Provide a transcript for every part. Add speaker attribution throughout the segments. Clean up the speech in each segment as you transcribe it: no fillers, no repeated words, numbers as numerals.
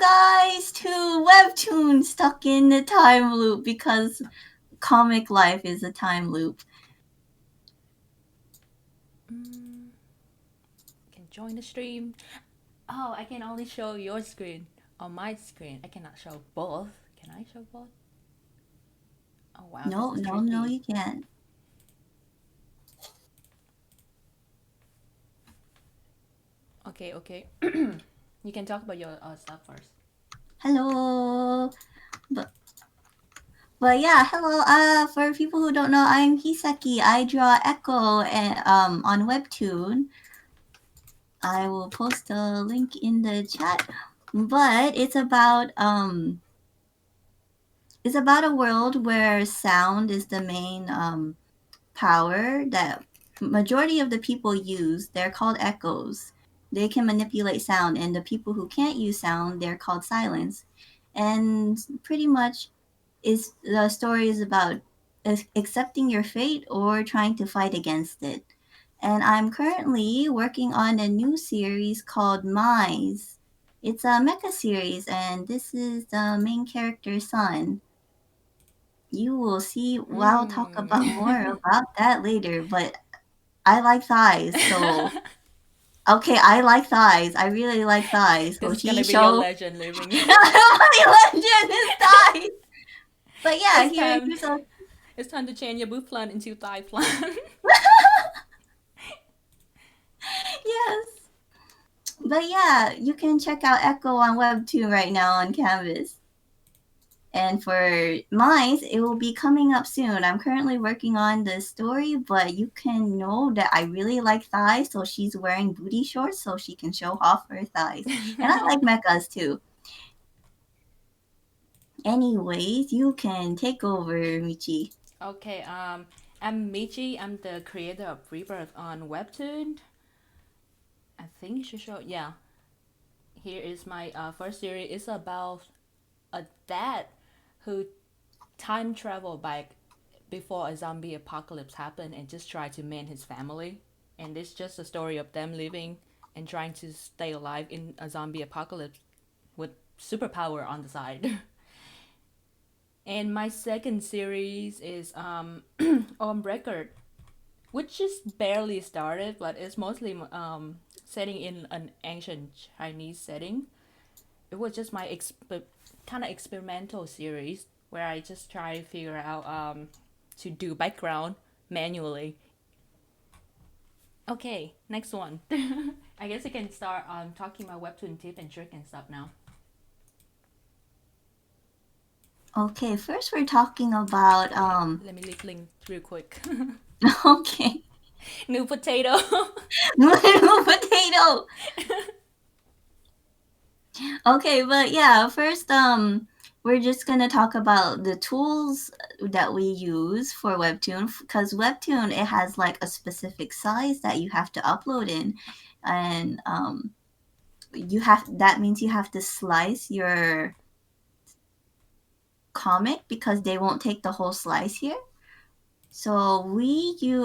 Speaker 1: guys to Webtoon stuck in the time loop because comic life is a time loop.
Speaker 2: Can join the stream. Oh, I can only show your screen on my screen. I cannot show both. Can I show both? Oh wow, this
Speaker 1: No,
Speaker 2: is
Speaker 1: no, no,
Speaker 2: tricky.
Speaker 1: you can't.
Speaker 2: Okay, okay. You can talk about your stuff first.
Speaker 1: Hello. But yeah, hello. For people who don't know, I'm Hiseki. I draw Echo on Webtoon. I will post a link in the chat. But it's about a world where sound is the main power that majority of the people use. They're called echoes. They can manipulate sound, and the people who can't use sound, they're called silence. And pretty much, is the story is about accepting your fate or trying to fight against it. And I'm currently working on a new series called Mise. It's a mecha series, and this is the main character's son. You will see. Well, I'll talk about more about that later, but I like thighs, so okay, I like thighs. I really like thighs.
Speaker 2: This
Speaker 1: So
Speaker 2: is gonna
Speaker 1: she
Speaker 2: be your
Speaker 1: show
Speaker 2: legend living.
Speaker 1: my legend is thighs. But yeah,
Speaker 2: it's time.
Speaker 1: here's a
Speaker 2: It's time to change your boot plan into thigh plan.
Speaker 1: yes. But yeah, you can check out Echo on Webtoon right now on Canvas. And for mine, it will be coming up soon. I'm currently working on the story, but you can know that I really like thighs, so she's wearing booty shorts so she can show off her thighs. And I like mechas too. Anyways, you can take over, Michi.
Speaker 2: Okay, I'm Michi. I'm the creator of Rebirth on Webtoon. I think you should show. Yeah, here is my first series. It's about a dad who time traveled back before a zombie apocalypse happened and just tried to mend his family. And it's just a story of them living and trying to stay alive in a zombie apocalypse with superpower on the side. And my second series is on record, which is barely started, but it's mostly setting in an ancient Chinese setting. It was just my kind of experimental series where I just try to figure out to do background manually. Okay, next one. I guess I can start talking about webtoon tip and trick and stuff now.
Speaker 1: Okay, first we're talking about
Speaker 2: Okay, let me link real quick.
Speaker 1: okay.
Speaker 2: New potato.
Speaker 1: Potato. Okay, but yeah, first we're just gonna talk about the tools that we use for Webtoon because Webtoon it has like a specific size that you have to upload in, and you have that means you have to slice your comic because they won't take the whole slice here. So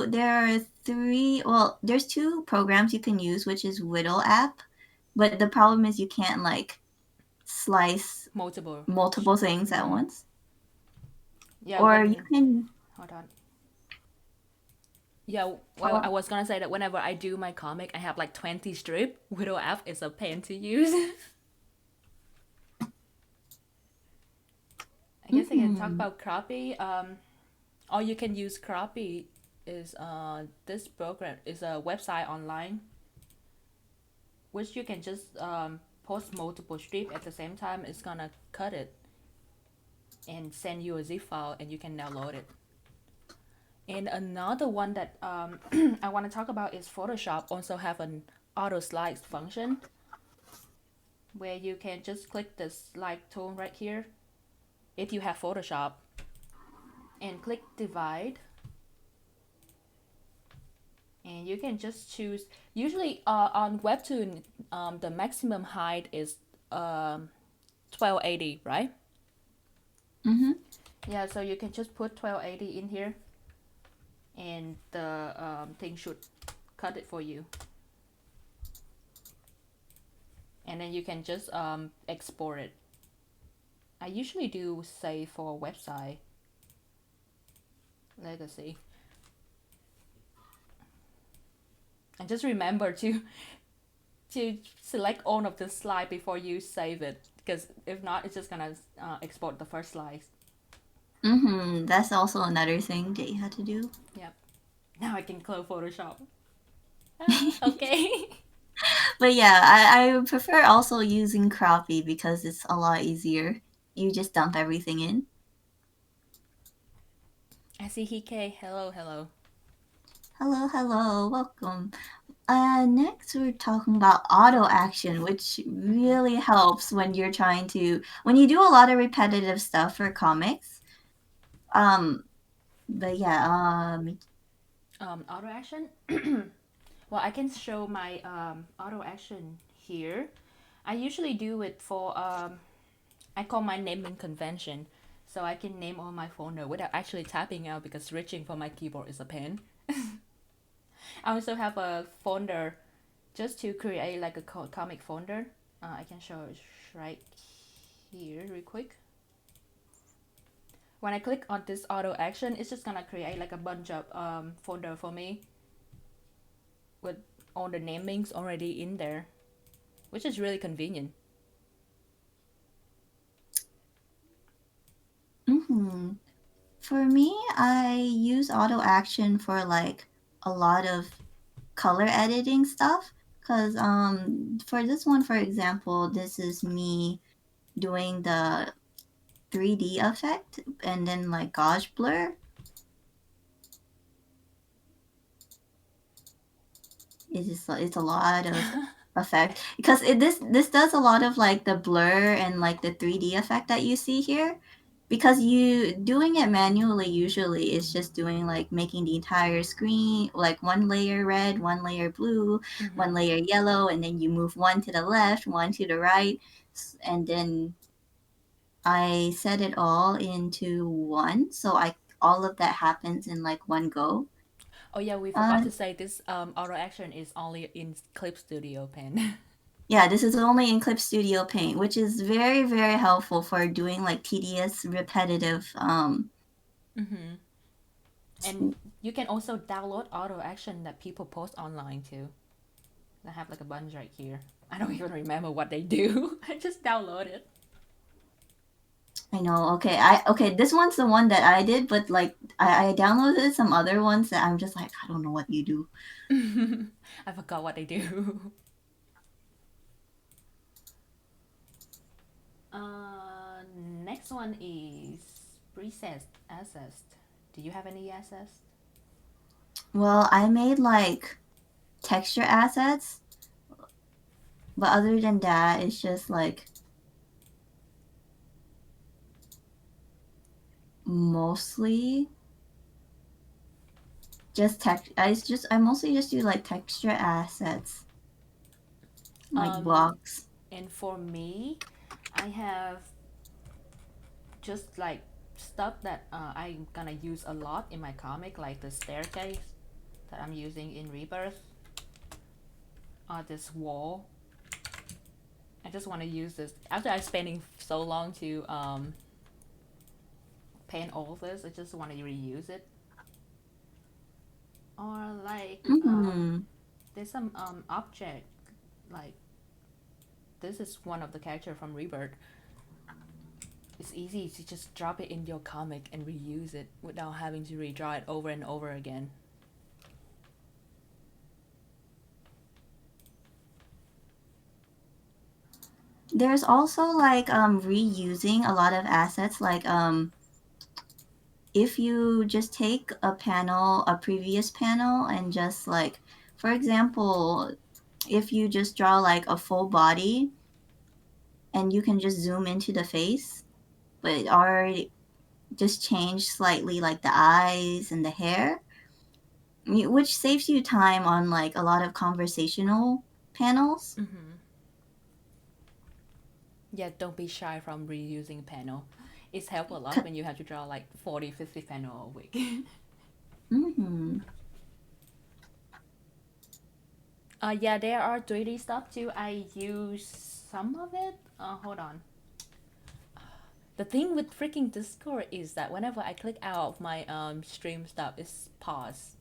Speaker 1: there are three. Well, there's two programs you can use, which is Whittle app, but the problem is you can't like slice
Speaker 2: Multiple.
Speaker 1: multiple things at once.
Speaker 2: Yeah,
Speaker 1: Or you
Speaker 2: when.
Speaker 1: can.
Speaker 2: Hold on. Yeah, well, I
Speaker 1: Oh,
Speaker 2: was gonna say that whenever I do my comic, I have like 20 strip. Widow app is a pain to use. I guess I can talk
Speaker 1: mm,
Speaker 2: about Crappy. Or you can use Crappy. Is this program is a website online which you can just post multiple strip at the same time. It's gonna cut it and send you a zip file, and you can download it. And another one that I want to talk about is Photoshop. Also have an auto slice function where you can just click the slide tool right here if you have Photoshop and click divide, and you can just choose. Usually on Webtoon, the maximum height is 1280, right?
Speaker 1: mm-hmm.
Speaker 2: Yeah, so you can just put 1280 in here, and the thing should cut it for you. and then you can just export it. I usually do save for a website legacy, and just remember to select all of the slide before you save it, because if not, it's just gonna export the first slides.
Speaker 1: That's also another thing that you had to do.
Speaker 2: Yep. Now I can close Photoshop. Okay.
Speaker 1: But yeah, I prefer also using Crappie because it's a lot easier. You just dump everything in.
Speaker 2: I see Hike. Hello, hello.
Speaker 1: Hello, hello, welcome. Next we're talking about auto action, which really helps when you're trying to when you do a lot of repetitive stuff for comics. Um, but yeah,
Speaker 2: Auto action. Well, I can show my auto action here. I usually do it for I call my naming convention, so I can name all my folder without actually typing out because reaching for my keyboard is a pain. I also have a folder just to create like a comic folder. I can show it right here real quick. When I click on this auto action, it's just gonna create like a bunch of folder for me with all the namings already in there, which is really convenient.
Speaker 1: hmm for me, I use auto action for like a lot of color editing stuff. Cause for this one, for example, this is me doing the 3D effect and then like gauge blur. It's a lot of effect because this does a lot of like the blur and like the 3D effect that you see here. Because you doing it manually usually is just doing like making the entire screen like one layer red, one layer blue,
Speaker 2: Mm-hmm.
Speaker 1: one layer yellow, and then you move one to the left, one to the right, and then I set it all into one, so I all of that happens in like one go.
Speaker 2: Oh yeah, we forgot
Speaker 1: Uh,
Speaker 2: to say this auto action is only in Clip Studio Pen.
Speaker 1: yeah, this is only in Clip Studio Paint, which is very very helpful for doing like tedious, repetitive.
Speaker 2: Mm-hmm. And you can also download auto action that people post online too. I have like a bunch right here. I don't even remember what they do. I just download it.
Speaker 1: I know. Okay, okay. This one's the one that I did, but like I downloaded some other ones that I'm just like I don't know what you do.
Speaker 2: I forgot what they do. Next one is preset assets. Do you have any assets?
Speaker 1: Well, I made like texture assets, but other than that, it's just like mostly just tech. I mostly just do like texture assets, like
Speaker 2: Um,
Speaker 1: blocks.
Speaker 2: and for me, I have just like stuff that I'm gonna use a lot in my comic, like the staircase that I'm using in Rebirth, or this wall. I just want to use this after I'm spending so long to paint all of this. I just want to reuse it. Or like
Speaker 1: Hmm
Speaker 2: there's some object like this is one of the character from Rebirth. It's easy to just drop it in your comic and reuse it without having to redraw it over and over again.
Speaker 1: There's also like reusing a lot of assets like if you just take a panel, a previous panel, and just like, for example, if you just draw like a full body and you can just zoom into the face, but already just change slightly like the eyes and the hair, which saves you time on like a lot of conversational panels.
Speaker 2: Mm-hmm. Yeah, don't be shy from reusing panel. It's helped a lot when you have to draw like 40, 50 panel a week.
Speaker 1: Mm-hmm.
Speaker 2: Yeah, there are 3D stuff too. I use some of it. Hold on. The thing with freaking Discord is that whenever I click out of my stream stuff, it's paused.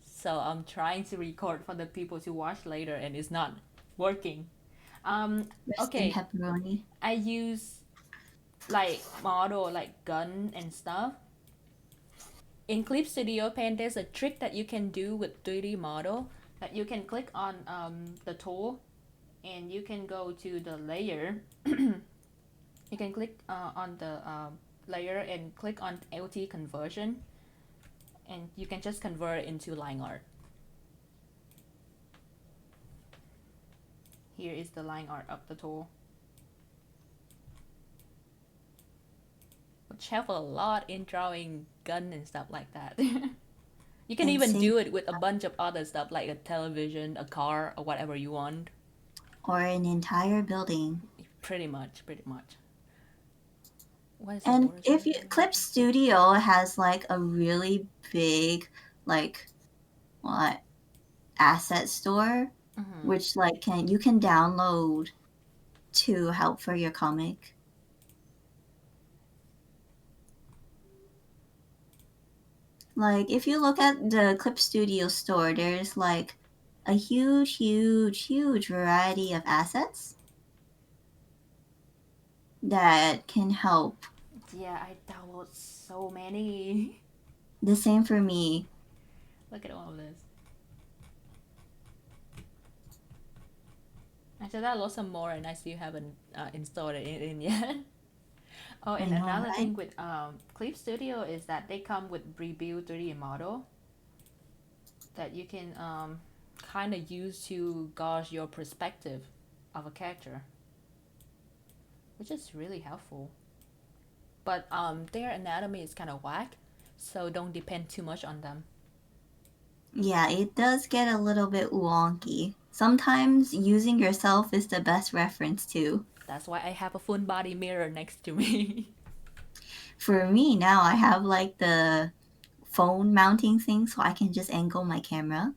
Speaker 2: So I'm trying to record for the people to watch later, and it's not working. Um,
Speaker 1: Rest in
Speaker 2: okay,
Speaker 1: pepperoni.
Speaker 2: I use like model like gun and stuff. In Clip Studio Paint, there's a trick that you can do with 3D model that you can click on the tool and you can go to the layer. You can click on the layer and click on LT conversion, and you can just convert it into line art. Here is the line art of the tool, which help a lot in drawing gun and stuff like that. You can
Speaker 1: And
Speaker 2: even
Speaker 1: save
Speaker 2: do it with a bunch of other stuff like a television, a car, or whatever you want.
Speaker 1: or an entire building.
Speaker 2: Pretty much, pretty much. What is the
Speaker 1: And
Speaker 2: water
Speaker 1: if you
Speaker 2: slide?
Speaker 1: Clip Studio has like a really big like what asset store,
Speaker 2: Mm-hmm.
Speaker 1: which like can you can download to help for your comic. Like if you look at the Clip Studio store, there's like a huge variety of assets that can help.
Speaker 2: Yeah, I download so many.
Speaker 1: The same for me.
Speaker 2: Look at all of this. I should download some more, and I still haven't installed it in yet. Oh,
Speaker 1: I
Speaker 2: and
Speaker 1: know,
Speaker 2: another
Speaker 1: right?
Speaker 2: thing with Clip Studio is that they come with rebuild 3D model that you can kind of use to gauge your perspective of a character, which is really helpful. But their anatomy is kind of whack, so don't depend too much on them.
Speaker 1: Yeah, it does get a little bit wonky. Sometimes using yourself is the best reference too.
Speaker 2: That's why I have a full body mirror next to me.
Speaker 1: For me now, I have like the phone mounting thing so I can just angle my camera.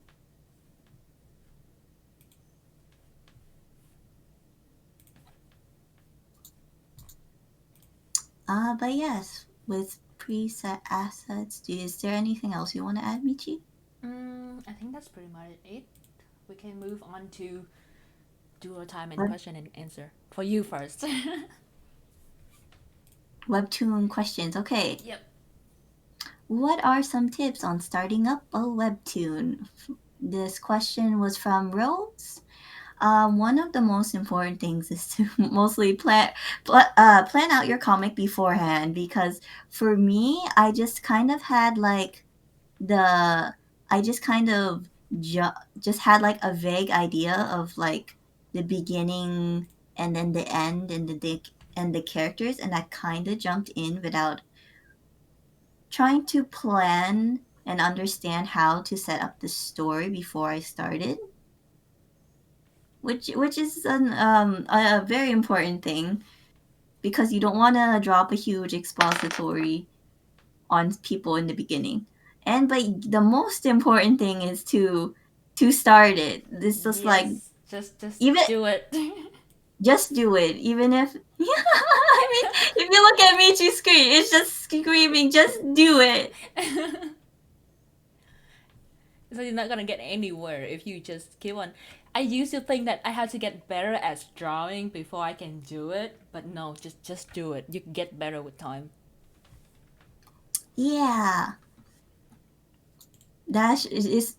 Speaker 1: But yes, with preset assets, is there anything else you want to add, Michi?
Speaker 2: I think that's pretty much it. We can move on to dual time and
Speaker 1: Web-
Speaker 2: question and answer. For you first.
Speaker 1: Webtoon questions. Okay,
Speaker 2: Yep.
Speaker 1: what are some tips on starting up a webtoon? This question was from Rose. One of the most important things is to mostly plan out your comic beforehand because for me, I just kind of had like the I just kind of just had like a vague idea of like the beginning and then the end and the dick and the characters, and I kind of jumped in without trying to plan and understand how to set up the story before I started, which is a very important thing because you don't want to drop a huge expository on people in the beginning. And but the most important thing is to start it. This is like
Speaker 2: Yes. Just
Speaker 1: even
Speaker 2: do it.
Speaker 1: just do it, even if yeah. I mean, if you look at Michi scream, it's just screaming, just do it.
Speaker 2: So you're not gonna get anywhere if you just keep on. I used to think that I had to get better at drawing before I can do it, but no, just do it. You can get better with time.
Speaker 1: Yeah, is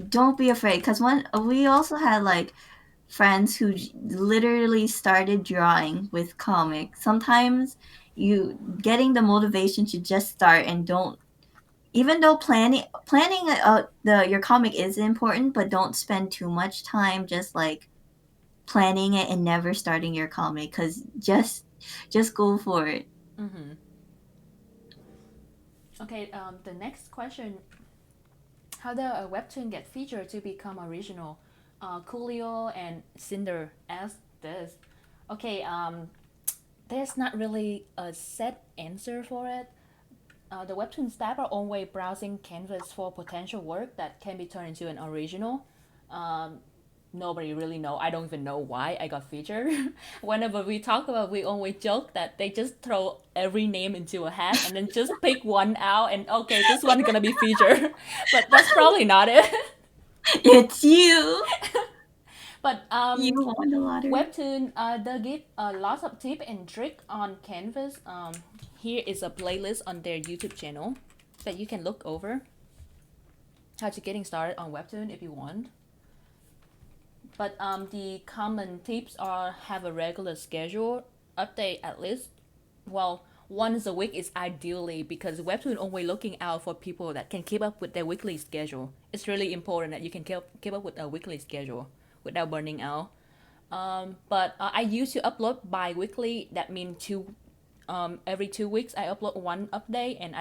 Speaker 1: don't be afraid because one we also had like friends who literally started drawing with comics. Sometimes you getting the motivation to just start and don't even though planning the your comic is important, but don't spend too much time just like planning it and never starting your comic because just go for it.
Speaker 2: Mm-hmm. Okay. The next question: how the webtoon get featured to become original? Coolio and Cinder asked this. Okay. There's not really a set answer for it. The webtoon staff are always browsing canvas for potential work that can be turned into an original. Um, Nobody really know. I don't even know why I got featured. Whenever we talk about, we always joke that they just throw every name into a hat and then just pick one out and okay, this one gonna be featured. But that's probably not it.
Speaker 1: It's you.
Speaker 2: But
Speaker 1: You won the lottery.
Speaker 2: Webtoon, they give lots of tip and trick on Canvas. Here is a playlist on their YouTube channel that you can look over. How to getting started on Webtoon if you want. But the common tips are have a regular schedule, update at least. Well, once a week is ideally because Webtoon only looking out for people that can keep up with their weekly schedule. It's really important that you can keep up with a weekly schedule without burning out. But I used to upload bi-weekly. That means every 2 weeks I upload one update, and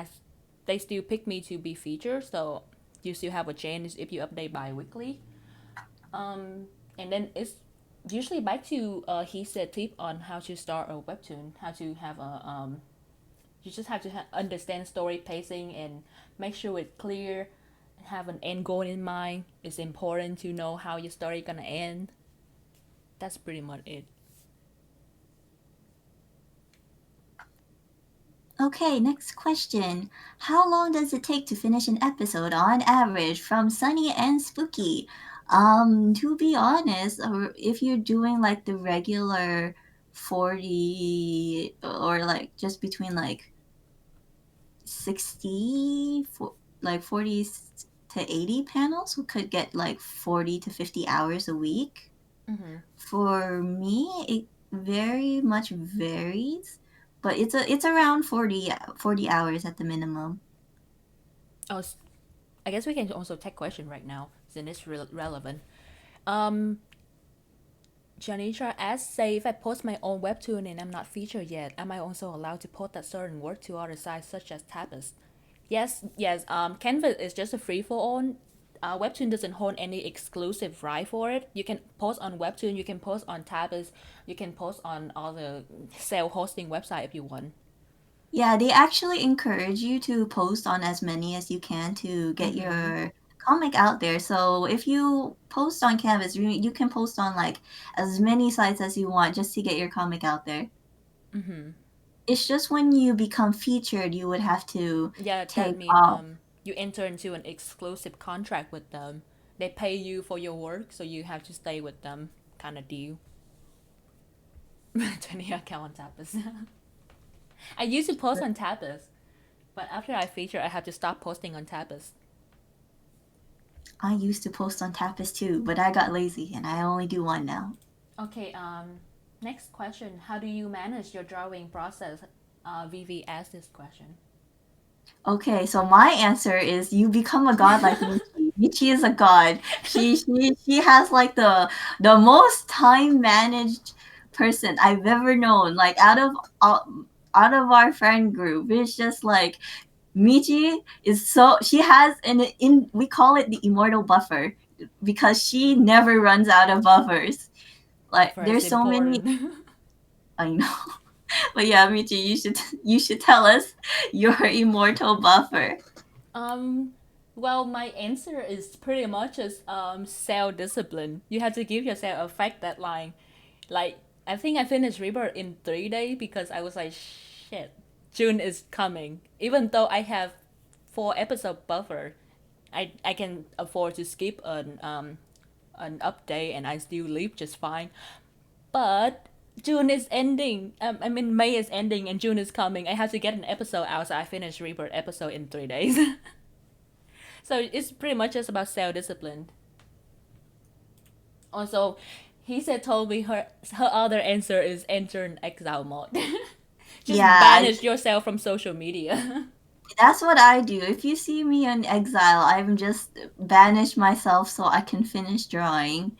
Speaker 2: they still pick me to be featured. So you still have a chance if you update bi-weekly. And then it's usually back to he said tip on how to start a webtoon, how to have a you just have to understand story pacing and make sure it's clear, have an end goal in mind. It's important to know how your story gonna end. That's pretty much it.
Speaker 1: Okay, next question. How long does it take to finish an episode on average from Sunny and Spooky? To be honest, or if you're doing like the regular 40 or like just between like 60 for like 40 to 80 panels, we could get like 40 to 50 hours a week.
Speaker 2: Mm-hmm.
Speaker 1: For me, it very much varies, but it's around 40 hours at the minimum.
Speaker 2: Oh, I guess we can also take question right now since it's relevant. Um, Janitra asks, say if I post my own webtoon and I'm not featured yet, am I also allowed to post that certain work to other sites such as Tapas? Yes, yes. Canvas is just a free for all. Webtoon doesn't hold any exclusive right for it. You can post on Webtoon, you can post on Tapas, you can post on all the self hosting website if you want.
Speaker 1: Yeah, they actually encourage you to post on as many as you can to get
Speaker 2: Mm-hmm.
Speaker 1: your comic out there. So if you post on Canvas, you can post on like as many sites as you want just to get your comic out there.
Speaker 2: Mm-hmm.
Speaker 1: It's just when you become featured, you would have to
Speaker 2: Yeah, that
Speaker 1: take
Speaker 2: means
Speaker 1: off.
Speaker 2: you enter into an exclusive contract with them. They pay you for your work, so you have to stay with them, kind of deal. 20 account on Tapas. I used to post on Tapas, but after I feature, I have to stop posting on Tapas.
Speaker 1: I used to post on Tapas too, but I got lazy and I only do one now.
Speaker 2: Okay, next question. How do you manage your drawing process? Vivi asked this question.
Speaker 1: Okay, so my answer is you become a god like Michi. Michi is a god. She has like the most time managed person I've ever known. Like out of our friend group, it's just like Michi is so she has an in we call it the immortal buffer because she never runs out of buffers. Like
Speaker 2: Buffer is
Speaker 1: there's so many
Speaker 2: important.
Speaker 1: I know. But yeah, Michi, you should tell us your immortal buffer.
Speaker 2: um, well, my answer is pretty much as self discipline. You have to give yourself a fact deadline. Like I think I finished Rebirth in 3 days because I was like, shit, June is coming. Even though I have 4 episode buffer, I can afford to skip an update and I still live just fine. But June is ending. I mean May is ending and June is coming. I have to get an episode out, so I finished Rebirth episode in 3 days. So it's pretty much just about self discipline. Also, he said told me her other answer is enter in exile mode. Just
Speaker 1: Yeah,
Speaker 2: banish yourself from social media.
Speaker 1: that's what I do. If you see me in exile, I'm just banish myself so I can finish drawing.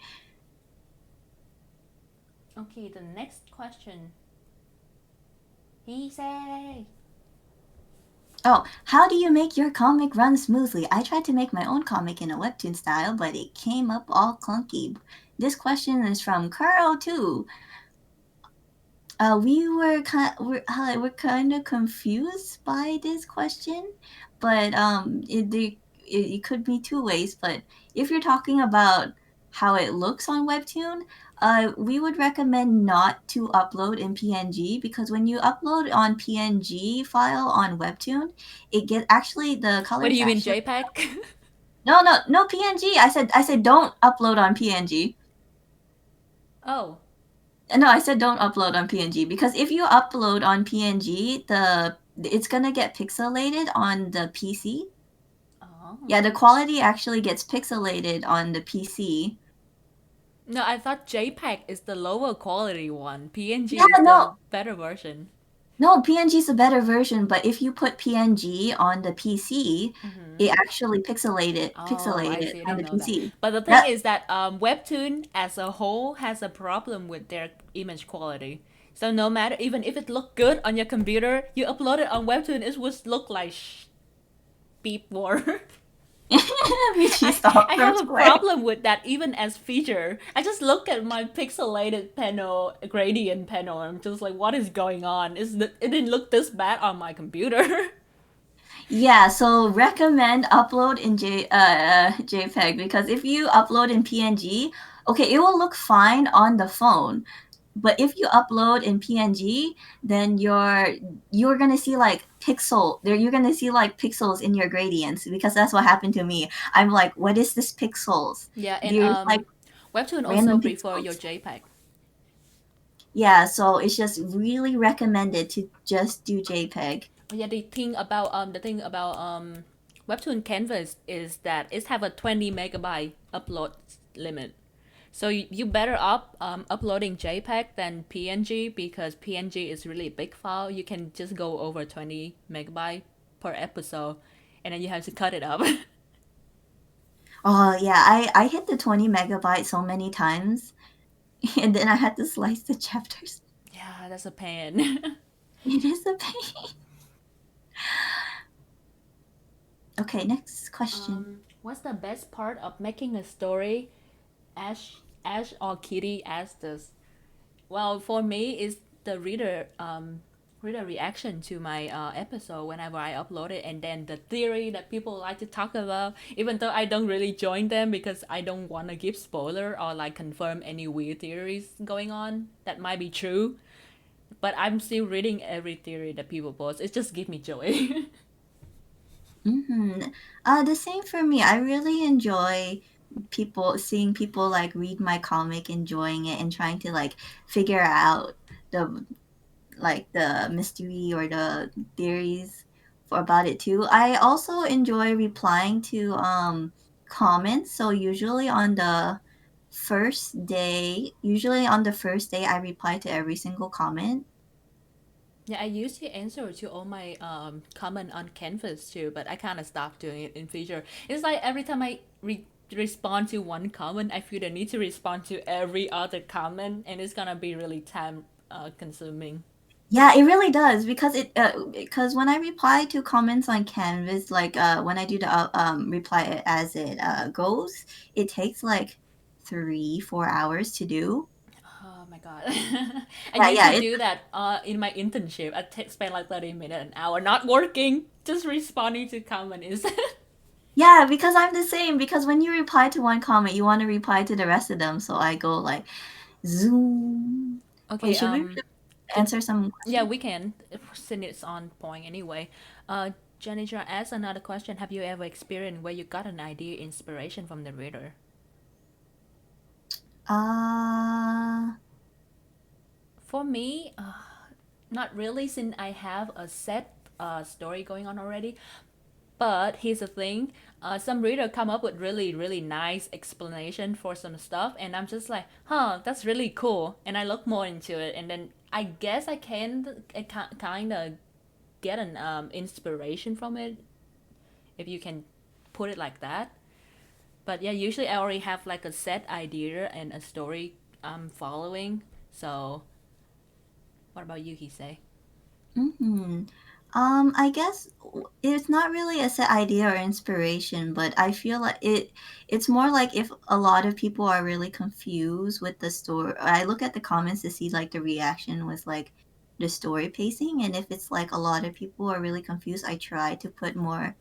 Speaker 2: Okay, the next question. He say.
Speaker 1: Oh, how do you make your comic run smoothly? I tried to make my own comic in a webtoon style, but it came up all clunky. This question is from Kuro too. We're kind of confused by this question, but it could be two ways. But if you're talking about how it looks on Webtoon, we would recommend not to upload in PNG because when you upload on PNG file on Webtoon, it get actually the
Speaker 2: What do
Speaker 1: colors
Speaker 2: you mean,
Speaker 1: actually
Speaker 2: JPEG?
Speaker 1: no PNG. I said don't upload on PNG.
Speaker 2: Oh.
Speaker 1: No, I said don't upload on PNG because if you upload on PNG, the it's gonna get pixelated on the PC.
Speaker 2: Oh.
Speaker 1: Yeah, the quality actually gets pixelated on the PC.
Speaker 2: No, I thought JPEG is the lower quality one.
Speaker 1: Yeah,
Speaker 2: PNG is the
Speaker 1: no,
Speaker 2: better version.
Speaker 1: no, PNG is a better version, but if you put PNG on the PC,
Speaker 2: Mm-hmm.
Speaker 1: it actually
Speaker 2: Oh, I
Speaker 1: pixelated
Speaker 2: see. I
Speaker 1: on
Speaker 2: didn't
Speaker 1: the
Speaker 2: know that.
Speaker 1: PC.
Speaker 2: But the thing
Speaker 1: That
Speaker 2: is that Webtoon as a whole has a problem with their image quality. So no matter, even if it looked good on your computer, you upload it on Webtoon, it would look like beep war.
Speaker 1: VG
Speaker 2: I,
Speaker 1: stop
Speaker 2: I
Speaker 1: from
Speaker 2: have a
Speaker 1: Square.
Speaker 2: problem with that even as feature. I just look at my pixelated panel, gradient panel, and I'm just like, what is going on? It didn't look this bad on my computer.
Speaker 1: Yeah, so recommend upload in JPEG because if you upload in PNG, okay, it will look fine on the phone. But if you upload in PNG, then you're gonna see like pixel there. You're gonna see like pixels in your gradients because that's what happened to me. I'm like, what is this pixels?
Speaker 2: Yeah, and
Speaker 1: There's like
Speaker 2: Webtoon also
Speaker 1: random
Speaker 2: prefer your
Speaker 1: pixels.
Speaker 2: JPEG.
Speaker 1: Yeah, so it's just really recommended to just do JPEG.
Speaker 2: Yeah, the thing about Webtoon Canvas is that it have a 20 megabyte upload limit. So you better up uploading JPEG than PNG because PNG is really big file. You can just go over 20 megabyte per episode, and then you have to cut it up.
Speaker 1: Oh yeah, I hit the 20 megabyte so many times, and then I had to slice the chapters.
Speaker 2: Yeah, that's a pain.
Speaker 1: It is a pain. Okay, next question.
Speaker 2: What's the best part of making a story? Ash or Kitty asked this. Well, for me, it's the reader reaction to my episode whenever I upload it, and then the theory that people like to talk about. Even though I don't really join them because I don't want to give spoiler or like confirm any weird theories going on that might be true. But I'm still reading every theory that people post. It just gives me joy.
Speaker 1: Mm-hmm. The same for me. I really enjoy seeing people like read my comic, enjoying it, and trying to like figure out the the mystery or the theories for about it too. I also enjoy replying to comments. So usually on the first day, I reply to every single comment.
Speaker 2: Yeah, I used to answer to all my comment on Canvas too, but I kind of stopped doing it in future. It's like every time I respond to one comment, I feel the need to respond to every other comment, and it's gonna be really time consuming.
Speaker 1: Yeah, it really does because when I reply to comments on Canvas, like when I do the reply as it goes, it takes like 3 4 hours to do.
Speaker 2: Oh my god. I
Speaker 1: Yeah,
Speaker 2: used
Speaker 1: yeah,
Speaker 2: to do that in my internship. Spend like 30 minutes, an hour, not working, just responding to comment instead.
Speaker 1: yeah, because I'm the same. Because when you reply to one comment, you want to reply to the rest of them. So I go like zoom. Wait,
Speaker 2: Okay,
Speaker 1: should we
Speaker 2: the,
Speaker 1: answer some
Speaker 2: yeah,
Speaker 1: questions?
Speaker 2: we can, since it's on point anyway. Uh, Janisha asked another question. Have you ever experienced where you got an idea, inspiration from the reader?
Speaker 1: Uh,
Speaker 2: For me, not really, since I have a set story going on already. But here's the thing: some reader come up with really nice explanation for some stuff, and I'm just like, huh, that's really cool. And I look more into it, and then I guess I kind of get an inspiration from it, if you can put it like that. But yeah, usually I already have like a set idea and a story I'm following. So what about you, Hisei?
Speaker 1: mm-hmm. I guess it's not really a set idea or inspiration, but I feel like it's more like if a lot of people are really confused with the story. I look at the comments to see like the reaction with like the story pacing, and if it's like a lot of people are really confused, I try to put more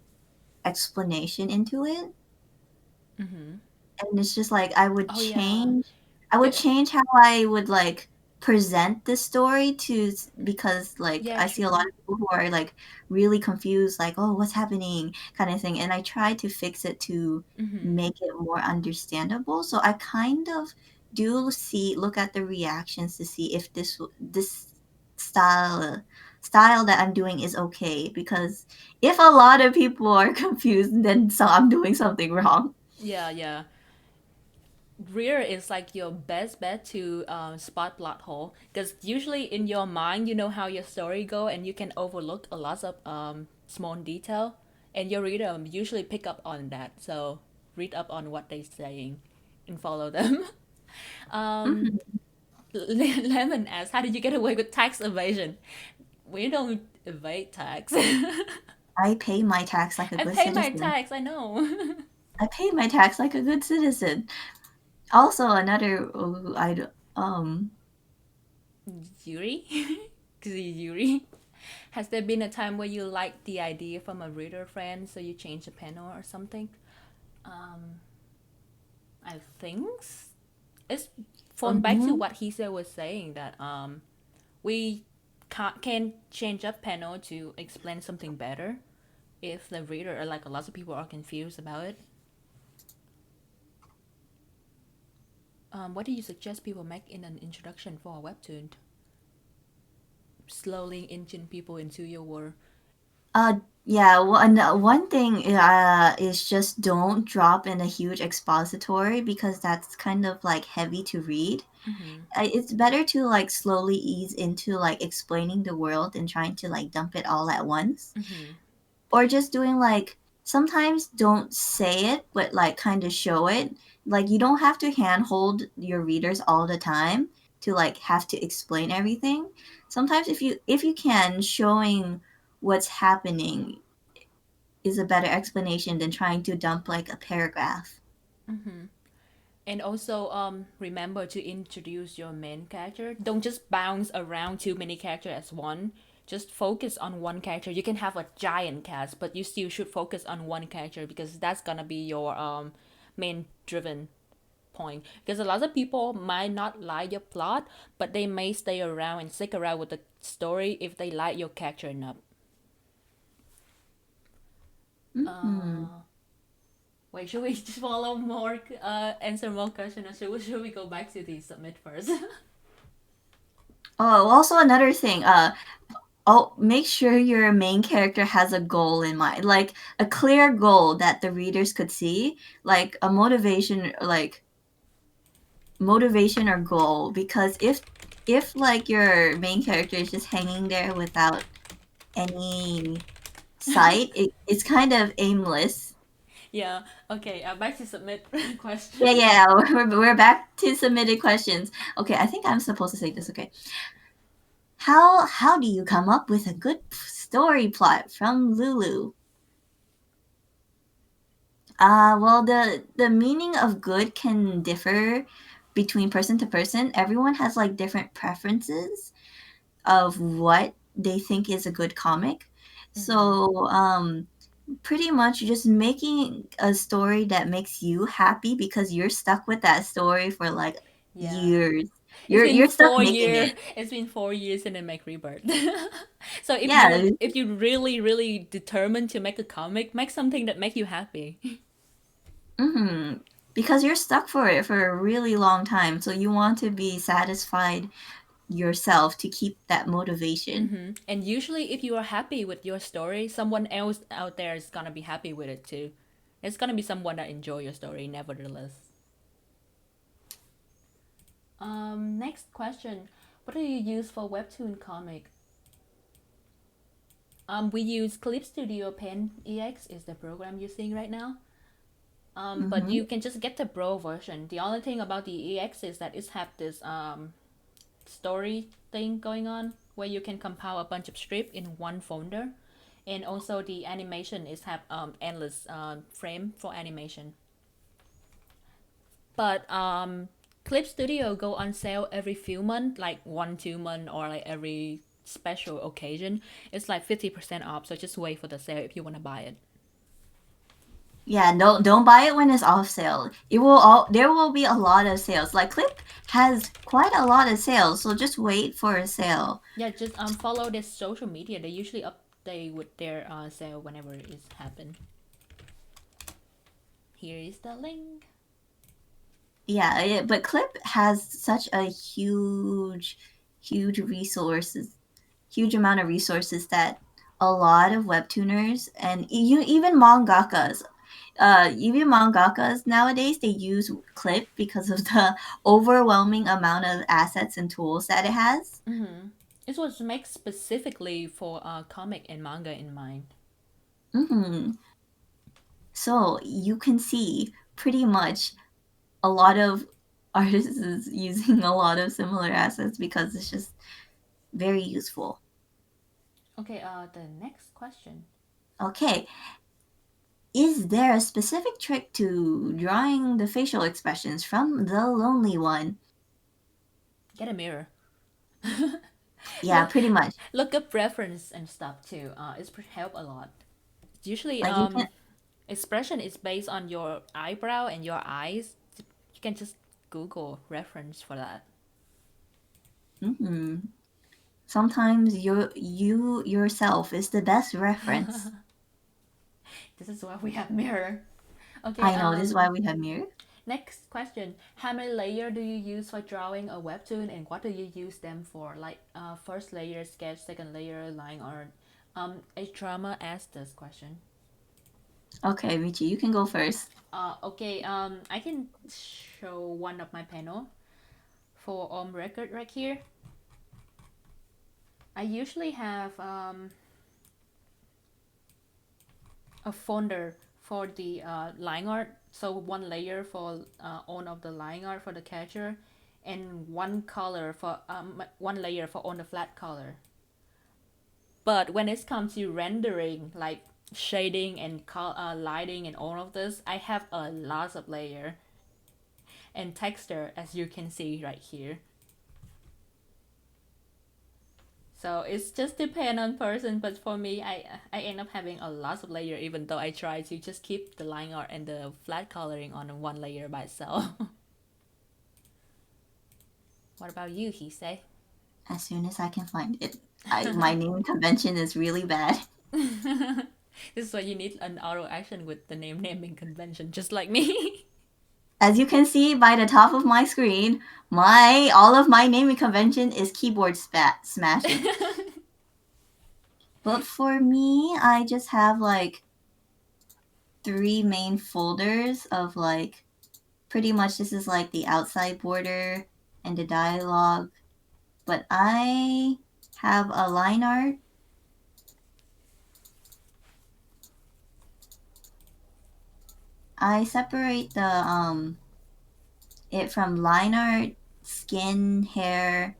Speaker 1: explanation into it. and it's just like I would
Speaker 2: Oh yeah.
Speaker 1: change I would
Speaker 2: Yeah.
Speaker 1: change how I would like present the story because like
Speaker 2: Yeah,
Speaker 1: I see a lot
Speaker 2: true.
Speaker 1: of people who are like really confused, like, oh, what's happening, kind of thing, and I try to fix it to
Speaker 2: Mm-hmm.
Speaker 1: make it more understandable. So I kind of do see look at the reactions to see if this style style that I'm doing is okay, because if a lot of people are confused, then I'm doing something wrong.
Speaker 2: Yeah, yeah. Rear is like your best bet to spot plot hole, because usually in your mind you know how your story go and you can overlook a lot of small detail, and your reader usually pick up on that. So read up on what they're saying and follow them. um,
Speaker 1: Mhm.
Speaker 2: Lemon asks, how did you get away with tax evasion? We don't evade tax.
Speaker 1: I pay my tax like a
Speaker 2: I
Speaker 1: good
Speaker 2: pay my
Speaker 1: citizen.
Speaker 2: tax, I know.
Speaker 1: I pay my tax like a good citizen. Also, another I
Speaker 2: Yuri? Yuri? Has there been a time where you liked the idea from a reader friend, so you changed the panel or something? Um, I think it's fallen back to
Speaker 1: mhm.
Speaker 2: what Hisa was saying, that we can change up panel to explain something better if the reader, or like a lot of people, are confused about it. What do you suggest people make in an introduction for a webtoon? Slowly engine people into your world.
Speaker 1: Yeah, one thing is just don't drop in a huge expository, because that's kind of like heavy to read.
Speaker 2: Mm-hmm.
Speaker 1: It's better to like slowly ease into like explaining the world and trying to like dump it all at once,
Speaker 2: Mm-hmm.
Speaker 1: or just doing like sometimes don't say it but like kind of show it. Like you don't have to handhold your readers all the time to like have to explain everything. Sometimes if you can, showing what's happening is a better explanation than trying to dump like a paragraph.
Speaker 2: Mm-hmm. And also, remember to introduce your main character. Don't just bounce around too many characters as one. Just focus on one character. You can have a giant cast, but you still should focus on one character, because that's gonna be your main driven point. Because a lot of people might not like your plot, but they may stay around and stick around with the story if they like your character enough.
Speaker 1: Hmm.
Speaker 2: Wait, should we just follow more, answer more questions, or should we go back to the submit first?
Speaker 1: Oh, also another thing. Oh, make sure your main character has a goal in mind, like a clear goal that the readers could see, like a motivation or goal. Because if like your main character is just hanging there without any sight, it's kind of aimless.
Speaker 2: Yeah. Okay. Back to submit question.
Speaker 1: Yeah, yeah. We're back to submitted questions. Okay, I think I'm supposed to say this. Okay, how do you come up with a good story plot, from Lulu? Well, the meaning of good can differ between person to person. Everyone has like different preferences of what they think is a good comic.
Speaker 2: Mm-hmm.
Speaker 1: So, pretty much just making a story that makes you happy because you're stuck with that story for like
Speaker 2: Yeah.
Speaker 1: years.
Speaker 2: It's been
Speaker 1: You're stuck
Speaker 2: four
Speaker 1: making
Speaker 2: year.
Speaker 1: it.
Speaker 2: It's been 4 years and then make Rebirth. So
Speaker 1: Yeah.
Speaker 2: if you really determined to make a comic, make something that make you happy.
Speaker 1: Hmm. Because you're stuck for it for a really long time, so you want to be satisfied yourself to keep that motivation.
Speaker 2: Mm-hmm. And usually, if you are happy with your story, someone else out there is gonna be happy with it too. It's gonna be someone that enjoy your story, nevertheless. Next question. What do you use for webtoon comic? We use Clip Studio Pen EX is the program you're seeing right now. But
Speaker 1: Mm-hmm.
Speaker 2: you can just get the Pro version. The only thing about the EX is that it have this story thing going on where you can compile a bunch of strip in one folder, and also the animation is have endless frame for animation. But Clip Studio go on sale every few months, like 1 2 month, or like every special occasion. It's like 50% off. So just wait for the sale if you want to buy it.
Speaker 1: Yeah, don't buy it when it's off sale. It will all there will be a lot of sales. Like Clip has quite a lot of sales, so just wait for a sale.
Speaker 2: Yeah, just follow their social media. They usually update with their sale whenever it's happen. Here is the link.
Speaker 1: Yeah, but Clip has such a huge resources, huge amount of resources that a lot of webtooners and even mangakas nowadays they use Clip because of the overwhelming amount of assets and tools that it has.
Speaker 2: Mm-hmm. It was made specifically for comic and manga in mind.
Speaker 1: Hmm. So you can see pretty much a lot of artists is using a lot of similar assets because it's just very useful.
Speaker 2: Okay, the next question.
Speaker 1: Okay, is there a specific trick to drawing the facial expressions from the lonely one?
Speaker 2: Get a mirror.
Speaker 1: Yeah,
Speaker 2: look
Speaker 1: pretty much.
Speaker 2: look up reference and stuff too. It's help a lot. Usually,
Speaker 1: Like you can.
Speaker 2: expression is based on your eyebrow and your eyes. You can just Google reference for that.
Speaker 1: Hmm. Sometimes you yourself is the best reference.
Speaker 2: This is why we have mirror. Okay.
Speaker 1: I know this is why we have mirror.
Speaker 2: Next question: how many layer do you use for drawing a webtoon, and what do you use them for? Like first layer sketch, second layer line art. A drama asked this question.
Speaker 1: Okay, Michi, you can go first.
Speaker 2: Okay. I can show one of my panel for record right here. I usually have a folder for the line art. So one layer for all of the line art for the catcher, and one layer for all the flat color. But when it comes to rendering, like shading and lighting and all of this, I have a lot of layer and texture, as you can see right here. So it's just depend on person, but for me, I end up having a lot of layer, even though I try to just keep the line art and the flat coloring on one layer by itself. What about you, Hisei?
Speaker 1: As soon as I can find it. My naming convention is really bad.
Speaker 2: This is why you need an auto action with the naming convention, just like me.
Speaker 1: As you can see by the top of my screen, my all of my naming convention is keyboard smashing. But for me, I just have like three main folders of like pretty much this is like the outside border and the dialogue. But I have a line art. I separate the it from line art, skin, hair,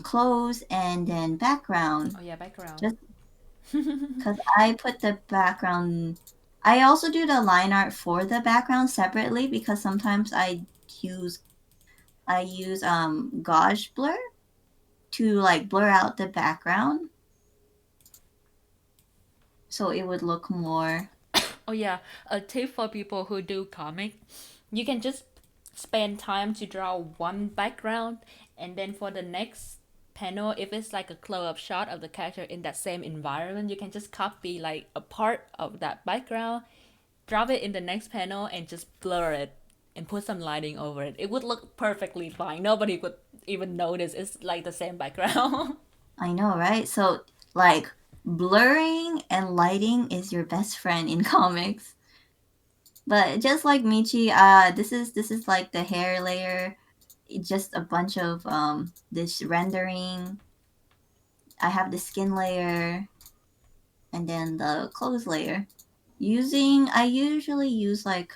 Speaker 1: clothes, and then background.
Speaker 2: Oh yeah, background.
Speaker 1: Just because I put the background. I also do the line art for the background separately because sometimes use I use gauge blur to like blur out the background so it would look more.
Speaker 2: Oh yeah, a tip for people who do comic, you can just spend time to draw one background, and then for the next panel, if it's like a close-up shot of the character in that same environment, you can just copy like a part of that background, drop it in the next panel, and just blur it and put some lighting over it. It would look perfectly fine. Nobody would even notice it's like the same background.
Speaker 1: I know, right? So like blurring and lighting is your best friend in comics. But just like Michi, this is like the hair layer. It's just a bunch of this rendering. I have the skin layer and then the clothes layer. I usually use like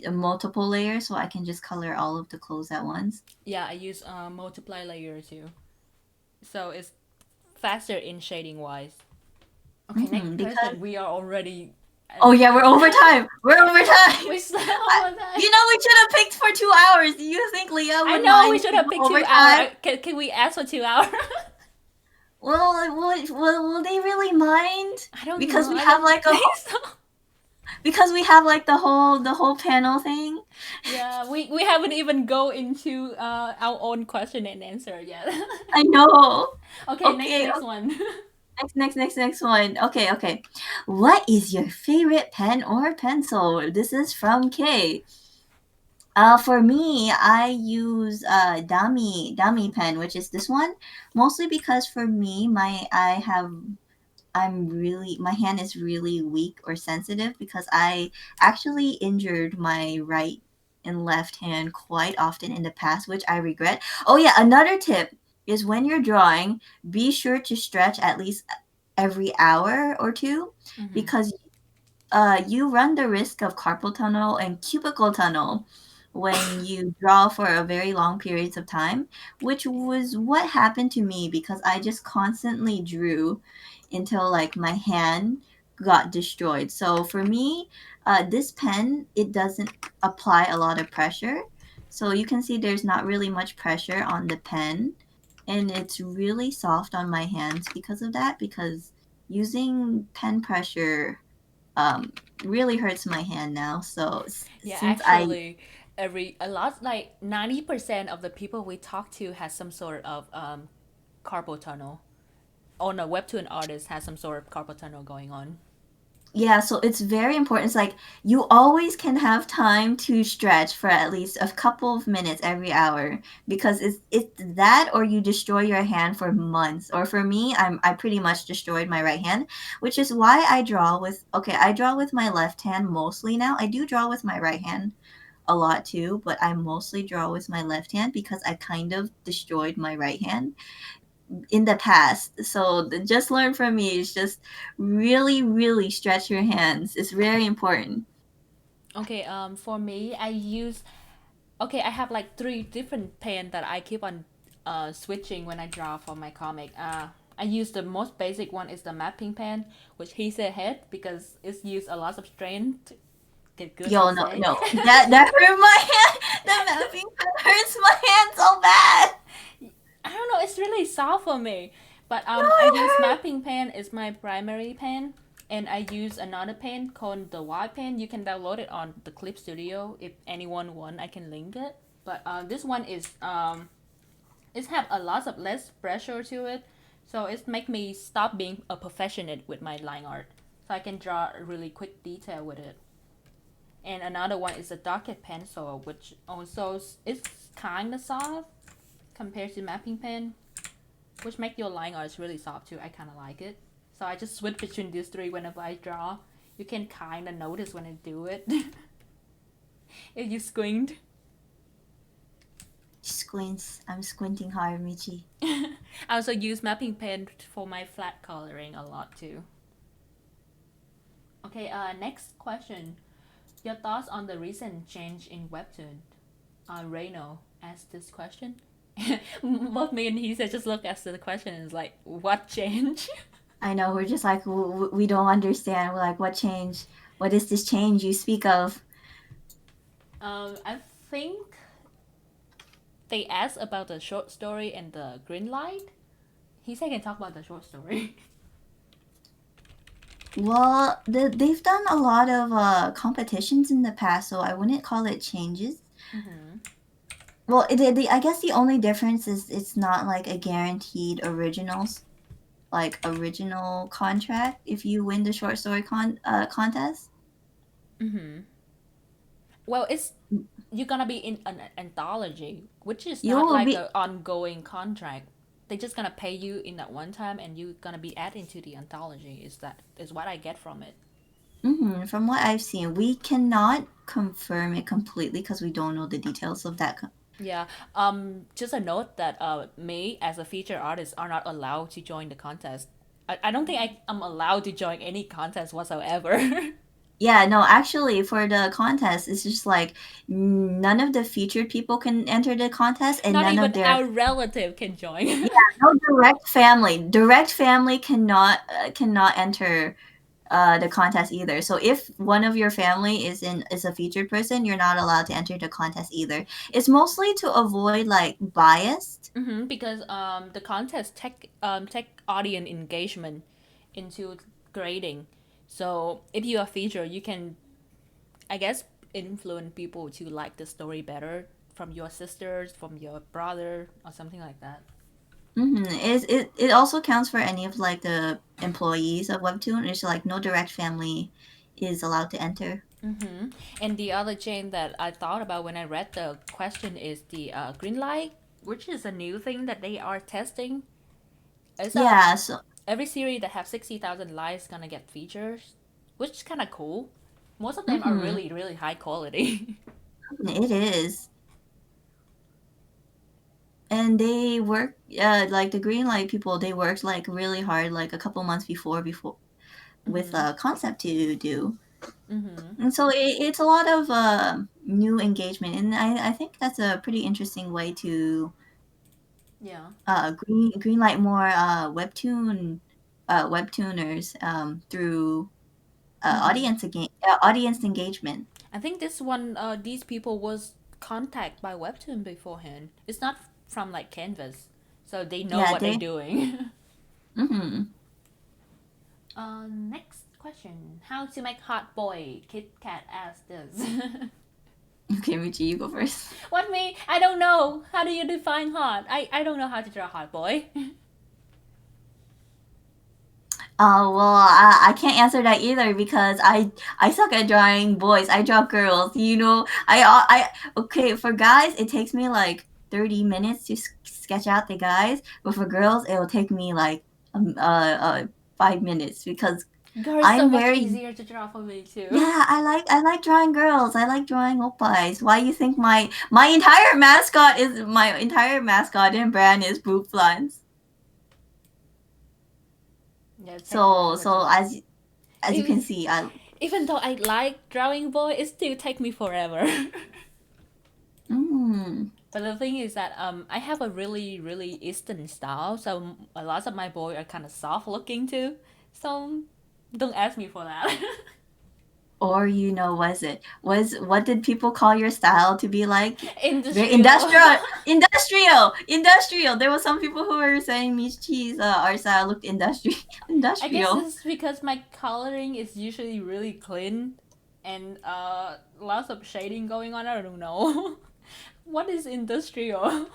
Speaker 1: a multiple layers so I can just color all of the clothes at once.
Speaker 2: Yeah, I use multiply layer too, so it's faster in shading wise. Okay, next
Speaker 1: Because
Speaker 2: question. We are already.
Speaker 1: oh yeah, we're over time. We're over time.
Speaker 2: We still have that.
Speaker 1: You know we should have picked for 2 hours. Do you think Leah
Speaker 2: I
Speaker 1: would
Speaker 2: know we
Speaker 1: mind
Speaker 2: should have picked 2 hours.
Speaker 1: overtime?
Speaker 2: Can we ask for 2 hours?
Speaker 1: Well, will they really mind?
Speaker 2: I don't
Speaker 1: Because
Speaker 2: know.
Speaker 1: we
Speaker 2: I
Speaker 1: have
Speaker 2: don't
Speaker 1: like a
Speaker 2: think so.
Speaker 1: because we have like the whole panel thing.
Speaker 2: Yeah, we haven't even go into our own question and answer yet.
Speaker 1: I know.
Speaker 2: Okay, next
Speaker 1: Okay,
Speaker 2: next one.
Speaker 1: next one. Okay, okay. What is your favorite pen or pencil? This is from Kay. For me, I use Dami pen, which is this one, mostly because for me, my hand is really weak or sensitive because I actually injured my right and left hand quite often in the past, which I regret. Oh yeah, another tip is when you're drawing, be sure to stretch at least every hour or two
Speaker 2: Mm-hmm.
Speaker 1: because you run the risk of carpal tunnel and cubicle tunnel when you draw for a very long periods of time, which was what happened to me because I just constantly drew until like my hand got destroyed. So for me, this pen it doesn't apply a lot of pressure, so you can see there's not really much pressure on the pen, and it's really soft on my hands because of that. Because using pen pressure um, really hurts my hand now. So
Speaker 2: Yeah,
Speaker 1: since I
Speaker 2: actually, every a lot like 90% of the people we talk to has some sort of carpal tunnel. Or no, webtoon artist has some sort of carpal tunnel going on.
Speaker 1: yeah, so it's very important. It's like you always can have time to stretch for at least a couple of minutes every hour because it's that or you destroy your hand for months. Or for me, I pretty much destroyed my right hand, which is why I draw with my left hand mostly now. I do draw with my right hand a lot too, but I mostly draw with my left hand because I kind of destroyed my right hand in the past. So just learn from me is just really, really stretch your hands. It's very important.
Speaker 2: Okay, for me, I use okay. I have like three different pen that I keep on switching when I draw for my comic. I use the most basic one is the mapping pen, which he said head because it's used a lot of strength to get good
Speaker 1: Yo, no,
Speaker 2: Hisei.
Speaker 1: no, that hurt my hand. The mapping hurts my hand so bad.
Speaker 2: I don't know. It's really soft for me. But
Speaker 1: No,
Speaker 2: I
Speaker 1: it
Speaker 2: use
Speaker 1: hurts.
Speaker 2: mapping pen is my primary pen, and I use another pen called the Y pen. You can download it on the Clip Studio. If anyone want, I can link it. But this one is it have a lot of less pressure to it, so it make me stop being a perfectionist with my line art. So I can draw a really quick detail with it. And another one is a docket pencil, which also is kind of soft compared to mapping pen, which make your line arts really soft too. I kind of like it. So I just switch between these three whenever I draw. You can kind of notice when I do it. If you squint.
Speaker 1: Squints. I'm squinting hard, Michi.
Speaker 2: I also use mapping pen for my flat coloring a lot too. Okay, next question. Your thoughts on the recent change in Webtoon? Reno asked this question. Both me and he said just look at the question and it's like, what change?
Speaker 1: I know we're just like we don't understand. We're like, what change? What is this change you speak of?
Speaker 2: I think they asked about the short story and the green light. He said can talk about the short story.
Speaker 1: Well, they've done a lot of competitions in the past, so I wouldn't call it changes.
Speaker 2: Mm-hmm.
Speaker 1: Well, I guess the only difference is it's not like a guaranteed original contract if you win the short story contest.
Speaker 2: Mm-hmm. Well, it's you're gonna be in an anthology, which is
Speaker 1: You
Speaker 2: not
Speaker 1: will
Speaker 2: like
Speaker 1: be
Speaker 2: an ongoing contract. They're just gonna pay you in that one time, and you're gonna be added into the anthology. Is what I get from it.
Speaker 1: from what I've seen, we cannot confirm it completely because we don't know the details of that.
Speaker 2: Yeah. Just a note that me as a feature artist are not allowed to join the contest. I don't think I'm allowed to join any contest whatsoever.
Speaker 1: Yeah, no, actually, for the contest, it's just like none of the featured people can enter the contest, and
Speaker 2: Not
Speaker 1: none of
Speaker 2: even
Speaker 1: their
Speaker 2: our relative can join.
Speaker 1: yeah, no direct family cannot enter the contest either. So if one of your family is a featured person, you're not allowed to enter the contest either. It's mostly to avoid like bias.
Speaker 2: Because the contest take audience engagement into grading. So if you are featured, you can, I guess, influence people to like the story better from your sisters, from your brother, or something like that.
Speaker 1: It also counts for any of like the employees of Webtoon. It's like no direct family is allowed to enter.
Speaker 2: And the other chain that I thought about when I read the question is the green light, which is a new thing that they are testing. It's
Speaker 1: Yeah, so
Speaker 2: every series that have 60,000 likes gonna get features, which is kind of cool. Most of them are
Speaker 1: mm-hmm,
Speaker 2: really really high quality.
Speaker 1: it is. And they work like the green light people, they worked like really hard like a couple months before with a concept to do. And so it's a lot of new engagement, and I think that's a pretty interesting way to
Speaker 2: Yeah.
Speaker 1: green light more webtooners through audience engagement.
Speaker 2: I think this one, these people was contacted by Webtoon beforehand. It's not from like Canvas, so they know
Speaker 1: Yeah,
Speaker 2: what they're
Speaker 1: they.
Speaker 2: doing.
Speaker 1: Mm-hmm.
Speaker 2: Next question: How to make hot boy? Kit Kat asked this.
Speaker 1: Okay, Michi, you go first.
Speaker 2: What me? I don't know. How do you define hot? I don't know how to draw hot boy.
Speaker 1: Oh well, I can't answer that either because I suck at drawing boys. I draw girls. You know, I okay for guys it takes me like 30 minutes to sketch out the guys, but for girls it'll take me like 5 minutes because
Speaker 2: Girl, it's so
Speaker 1: I'm
Speaker 2: much
Speaker 1: very.
Speaker 2: easier to draw for me too.
Speaker 1: Yeah, I like drawing girls. I like drawing oppas. Why you think my entire mascot and brand is boob plants?
Speaker 2: Yeah, it take
Speaker 1: So
Speaker 2: forever to.
Speaker 1: so as you can
Speaker 2: Even,
Speaker 1: see, I.
Speaker 2: even though I like drawing boy, it still take me forever.
Speaker 1: Mm.
Speaker 2: But the thing is that I have a really really Eastern style, so a lot of my boys are kind of soft looking too. So don't ask me for that.
Speaker 1: Or what did people call your style to be like? Very
Speaker 2: Industrial.
Speaker 1: industrial. There were some people who were saying Miss Cheese, our style looked
Speaker 2: I guess
Speaker 1: industrial.
Speaker 2: it's because my coloring is usually really clean and lots of shading going on. I don't know. What is industrial?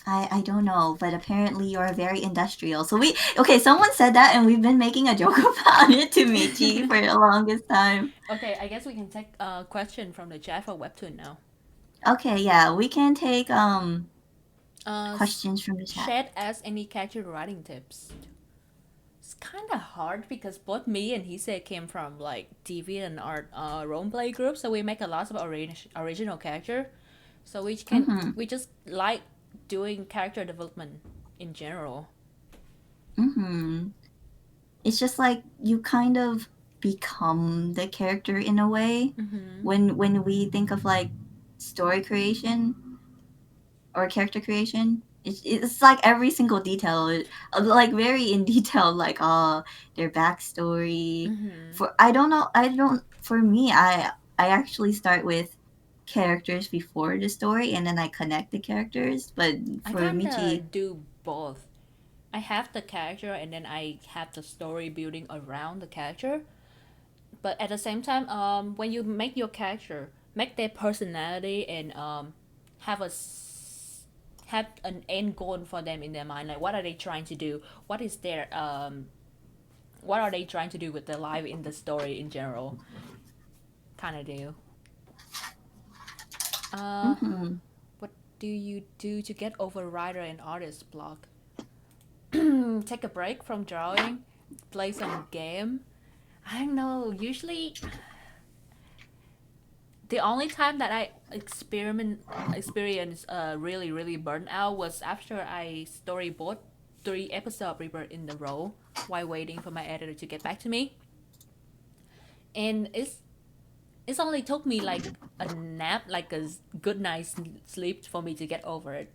Speaker 1: I don't know, but apparently you're very industrial. So okay, someone said that and we've been making a joke about it to Michi for the longest time.
Speaker 2: Okay, I guess we can take a question from the chat for Webtoon now.
Speaker 1: Okay, yeah, we can take
Speaker 2: Uh,
Speaker 1: questions from the chat.
Speaker 2: Shed as any character writing tips. It's kind of hard because both me and Hisei came from like TV and art roleplay groups, so we make a lot of original character. So
Speaker 1: Mhm.
Speaker 2: we just like doing character development in general.
Speaker 1: Mhm. It's just like you kind of become the character in a way when we think of like story creation or character creation. It's like every single detail, like very in detail, like their backstory. For I don't know, I don't. For me, I actually start with characters before the story, and then I connect the characters. But
Speaker 2: I
Speaker 1: for
Speaker 2: kind
Speaker 1: Michi,
Speaker 2: of do both. I have the character and then I have the story building around the character. But at the same time, when you make your character, make their personality and have have an end goal for them in their mind. Like, what are they trying to do? What are they trying to do with their life in the story in general? Kind of do. Uh,
Speaker 1: hmm
Speaker 2: what do you do to get over writer and artist block? Take a break from drawing, play some game. I don't know. Usually, the only time that I experience really really burnt out was after I storyboard 3 episodes Rebirth in the row while waiting for my editor to get back to me, and it's only took me like a nap, like a good night's sleep for me to get over it.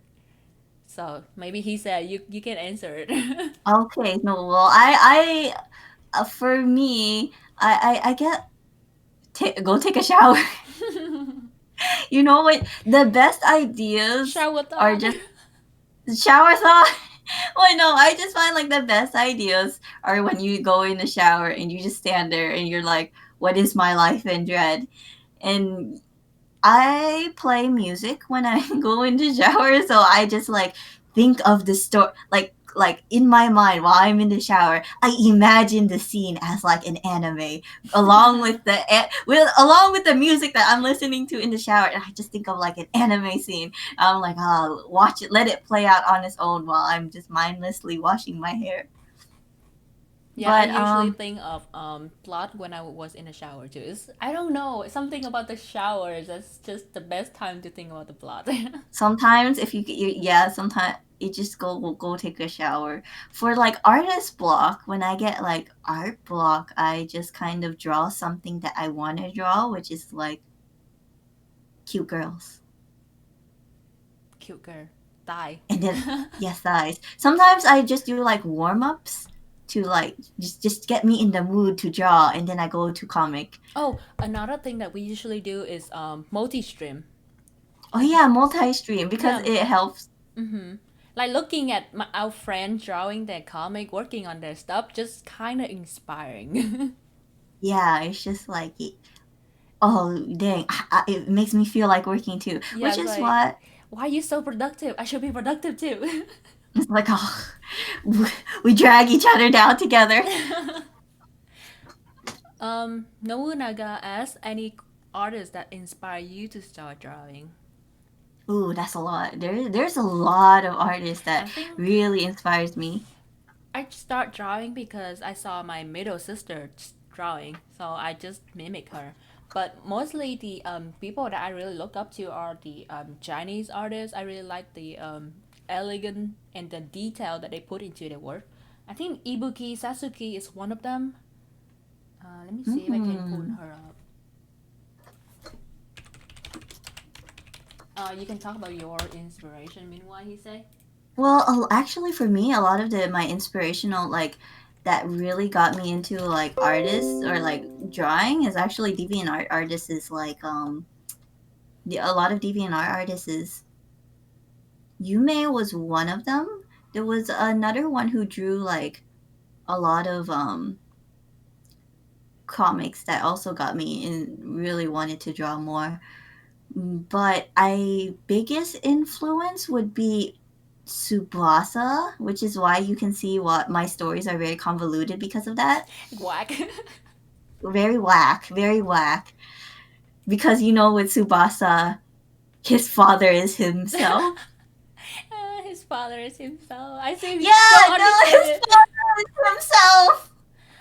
Speaker 2: So maybe he said you can answer it.
Speaker 1: okay, no, well, I For me, I get go take a shower. You know what? The best ideas
Speaker 2: Shower
Speaker 1: are
Speaker 2: thought.
Speaker 1: just shower thought. Well, no, I just find like the best ideas are when you go in the shower and you just stand there and you're like, "What is my life in dread?" And I play music when I go into shower, so I just like think of the story, like in my mind while I'm in the shower. I imagine the scene as like an anime, along with the music that I'm listening to in the shower, and I just think of like an anime scene. I'm like, oh, watch it, let it play out on its own while I'm just mindlessly washing my hair.
Speaker 2: Yeah, I
Speaker 1: But
Speaker 2: usually think of plot when I was in the shower too. I don't know, something about the showers. That's just the best time to think about the plot.
Speaker 1: sometimes if yeah, sometimes you just go take a shower. For like artist block, when I get like art block, I just kind of draw something that I want to draw, which is like cute girls.
Speaker 2: Cute girl, die.
Speaker 1: And then yes, guys. Sometimes I just do like warm-ups to like just get me in the mood to draw, and then I go to comic.
Speaker 2: Oh, another thing that we usually do is multi-stream.
Speaker 1: Oh
Speaker 2: Like,
Speaker 1: yeah, multi-stream because
Speaker 2: yeah,
Speaker 1: it helps.
Speaker 2: like looking at our friends drawing their comic, working on their stuff, just kind of inspiring.
Speaker 1: Yeah, it's just like oh dang, it makes me feel like working too,
Speaker 2: Yeah,
Speaker 1: which
Speaker 2: it's
Speaker 1: is
Speaker 2: like,
Speaker 1: what
Speaker 2: why are you so productive? I should be productive too.
Speaker 1: it's like. Oh, we drag each other down together.
Speaker 2: Nobunaga asks any artist that inspire you to start drawing.
Speaker 1: Ooh, that's a lot. There's a lot of artists
Speaker 2: I
Speaker 1: that
Speaker 2: think
Speaker 1: really inspires me.
Speaker 2: I start drawing because I saw my middle sister drawing, so I just mimic her. But mostly the people that I really look up to are the Chinese artists. I really like the elegant and the detail that they put into their work. I think Ibuki Sasuke is one of them. Let me see if I can pull
Speaker 1: Hmm.
Speaker 2: her up. You can talk about your inspiration. Meanwhile, he say.
Speaker 1: Well, actually, for me, a lot of my inspirational like that really got me into like artists or like drawing is actually deviant art artists. Is like a lot of deviant art artists is Yume was one of them. There was another one who drew like a lot of comics that also got me and really wanted to draw more. But I biggest influence would be Tsubasa, which is why you can see what my stories are very convoluted because of that.
Speaker 2: Whack.
Speaker 1: Very whack, very whack. Because you know with Tsubasa, his father is himself.
Speaker 2: His father is himself. I see. You don't
Speaker 1: Yeah, no,
Speaker 2: understand
Speaker 1: his
Speaker 2: it.
Speaker 1: father is himself.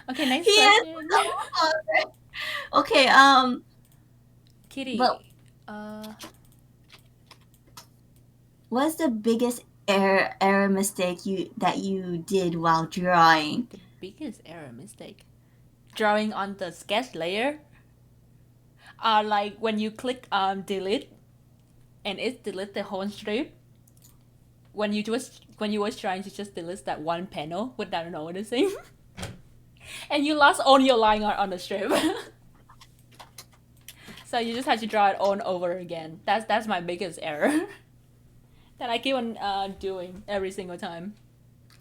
Speaker 2: Okay,
Speaker 1: He
Speaker 2: next
Speaker 1: is
Speaker 2: question.
Speaker 1: the father. Okay, but
Speaker 2: Kitty. Uh,
Speaker 1: what's the biggest error mistake you did while drawing?
Speaker 2: the biggest error mistake. Drawing on the sketch layer. Like when you click delete and it delete the whole strip. When you was trying to just delete that one panel without noticing, and you lost all your line art on the strip. So you just have to draw it on over again. That's my biggest error that I keep on doing every single time.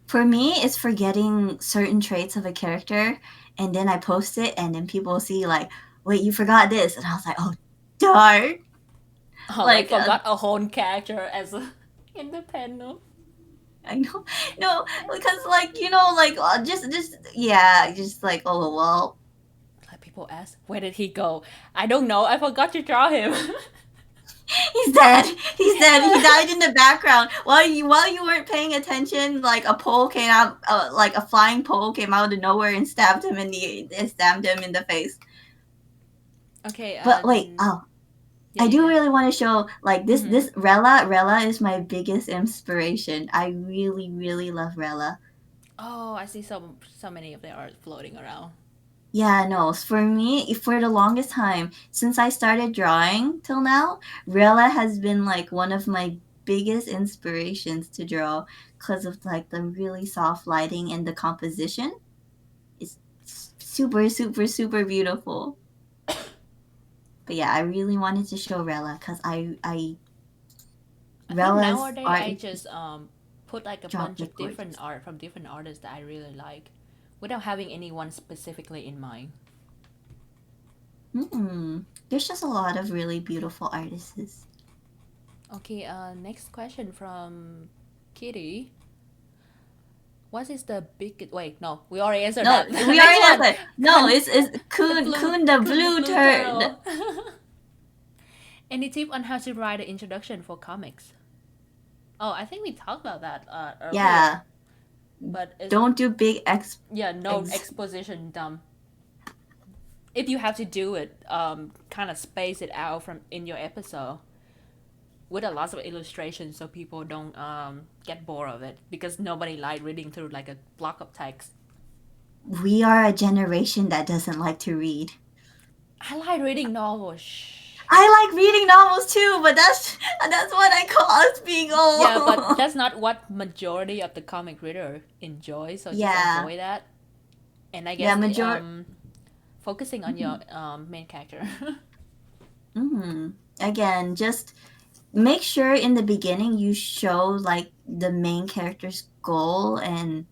Speaker 1: For me, it's forgetting certain traits of a character, and then I post it, and then people see like, "Wait, you forgot this," and I was like, "Oh, darn!"
Speaker 2: Oh, like
Speaker 1: Like,
Speaker 2: forgot a whole character as a, in the panel.
Speaker 1: I know, no, because like like just yeah, just like oh well,
Speaker 2: Like people ask, where did he go? I don't know. I forgot to draw him.
Speaker 1: he's dead. He's dead. He died in the background while you weren't paying attention. Like a pole came out, like a flying pole came out of nowhere and stabbed him in the face.
Speaker 2: Okay.
Speaker 1: But wait, oh,
Speaker 2: Yeah,
Speaker 1: I
Speaker 2: yeah,
Speaker 1: do
Speaker 2: yeah.
Speaker 1: really want to show like this
Speaker 2: Mm-hmm.
Speaker 1: this Rella is my biggest inspiration. I really really love Rella.
Speaker 2: Oh, I see so many of their art floating around.
Speaker 1: Yeah, no, for me, for the longest time since I started drawing till now, Rella has been like one of my biggest inspirations to draw because of like the really soft lighting and the composition. It's super, super, super beautiful. But yeah, I really wanted to show Rella because
Speaker 2: I think
Speaker 1: Rella's
Speaker 2: nowadays
Speaker 1: art
Speaker 2: I
Speaker 1: is
Speaker 2: just put like a
Speaker 1: drop
Speaker 2: bunch
Speaker 1: dead
Speaker 2: of different
Speaker 1: gorgeous.
Speaker 2: art from different artists that I really like, without having anyone specifically in mind.
Speaker 1: There's just a lot of really beautiful artists.
Speaker 2: Okay, next question from Kitty. What is the biggest? Wait, no, we already answered
Speaker 1: No,
Speaker 2: that.
Speaker 1: we
Speaker 2: Next
Speaker 1: already
Speaker 2: one,
Speaker 1: answered. No,
Speaker 2: Kun,
Speaker 1: it's Kun
Speaker 2: the
Speaker 1: the
Speaker 2: blue
Speaker 1: turtle.
Speaker 2: turtle. Any tip on how to write an introduction for comics? Oh, I think we talked about that earlier,
Speaker 1: Yeah,
Speaker 2: but it's
Speaker 1: don't do big
Speaker 2: yeah, no
Speaker 1: ex.
Speaker 2: exposition dump. If you have to do it, kind of space it out from in your episode with a lot of illustrations so people don't get bored of it because nobody like reading through like a block of text.
Speaker 1: We are a generation that doesn't like to read.
Speaker 2: I like reading novels. Shh.
Speaker 1: I like reading novels too, but that's what I call us being
Speaker 2: Yeah, but
Speaker 1: old.
Speaker 2: that's not what majority of the comic reader enjoy. So just
Speaker 1: Yeah,
Speaker 2: avoid that. And I
Speaker 1: yeah,
Speaker 2: guess focusing on your
Speaker 1: mhm,
Speaker 2: main character.
Speaker 1: Again, just make sure in the beginning you show like the main character's goal and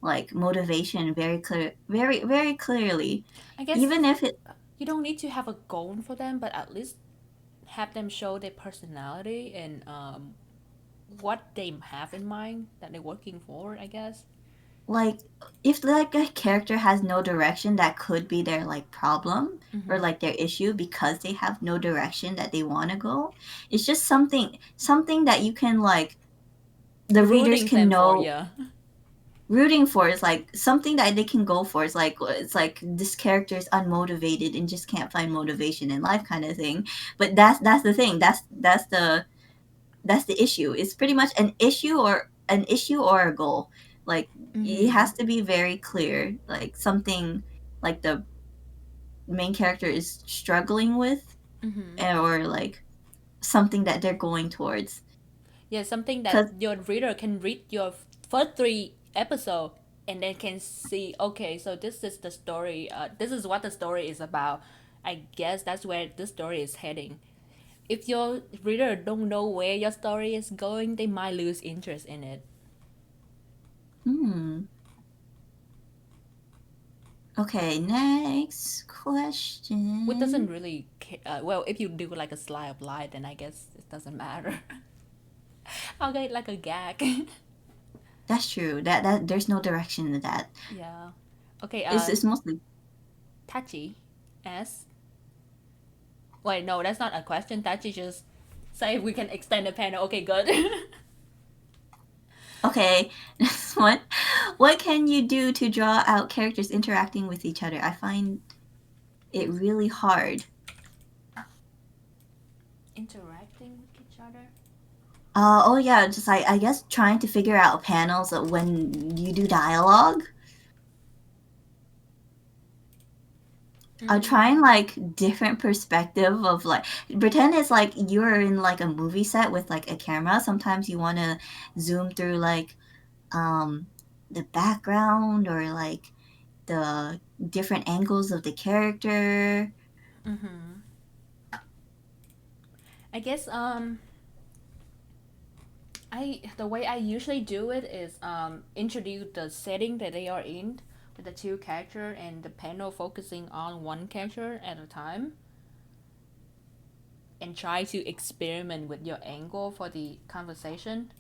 Speaker 1: like motivation very clear, very very clearly,
Speaker 2: I guess
Speaker 1: even if it
Speaker 2: you don't need to have a goal for them, but at least have them show their personality and what they have in mind that they're working for. I guess.
Speaker 1: like if like a character has no direction, that could be their like problem or
Speaker 2: Mm-hmm.
Speaker 1: like their issue because they have no direction that they want to go. It's just something that you can like the readers
Speaker 2: Rooting
Speaker 1: can
Speaker 2: them for,
Speaker 1: know.
Speaker 2: yeah.
Speaker 1: Rooting for is like something that they can go for. It's like this character is unmotivated and just can't find motivation in life kind of thing. But that's the thing, that's the issue. It's pretty much an issue or a goal. Like it
Speaker 2: Mm-hmm.
Speaker 1: has to be very clear, like something like the main character is struggling with,
Speaker 2: Mm-hmm.
Speaker 1: or like something that they're going towards.
Speaker 2: Yeah, something that
Speaker 1: Because
Speaker 2: your reader can read your first three episode and then can see, okay, so this is the story. This is what the story is about. I guess that's where the story is heading. If your reader don't know where your story is going, they might lose interest in it.
Speaker 1: hmm okay, next
Speaker 2: Which doesn't
Speaker 1: question.
Speaker 2: really well, if you do like a slide of light, then I guess it doesn't matter. I'll get like a gag.
Speaker 1: That's true, that there's no direction to that.
Speaker 2: Yeah. Okay.
Speaker 1: It's mostly
Speaker 2: Tachi asks. Wait, no, that's not a question. Tachi just say we can extend the panel. Okay, good.
Speaker 1: okay. Next one. What can you do to draw out characters interacting with each other? I find it really hard.
Speaker 2: Interacting with each other.
Speaker 1: Oh yeah, just I guess trying to figure out panels when you do dialogue. Trying
Speaker 2: Mm,
Speaker 1: like different perspective of like pretend it's like you're in like a movie set with like a camera. Sometimes you want to zoom through like um the background or like the different angles of the character.
Speaker 2: mm-hmm. I guess I the way I usually do it is introduce the setting that they are in with the two character and the panel focusing on one character at a time and try to experiment with your angle for the conversation.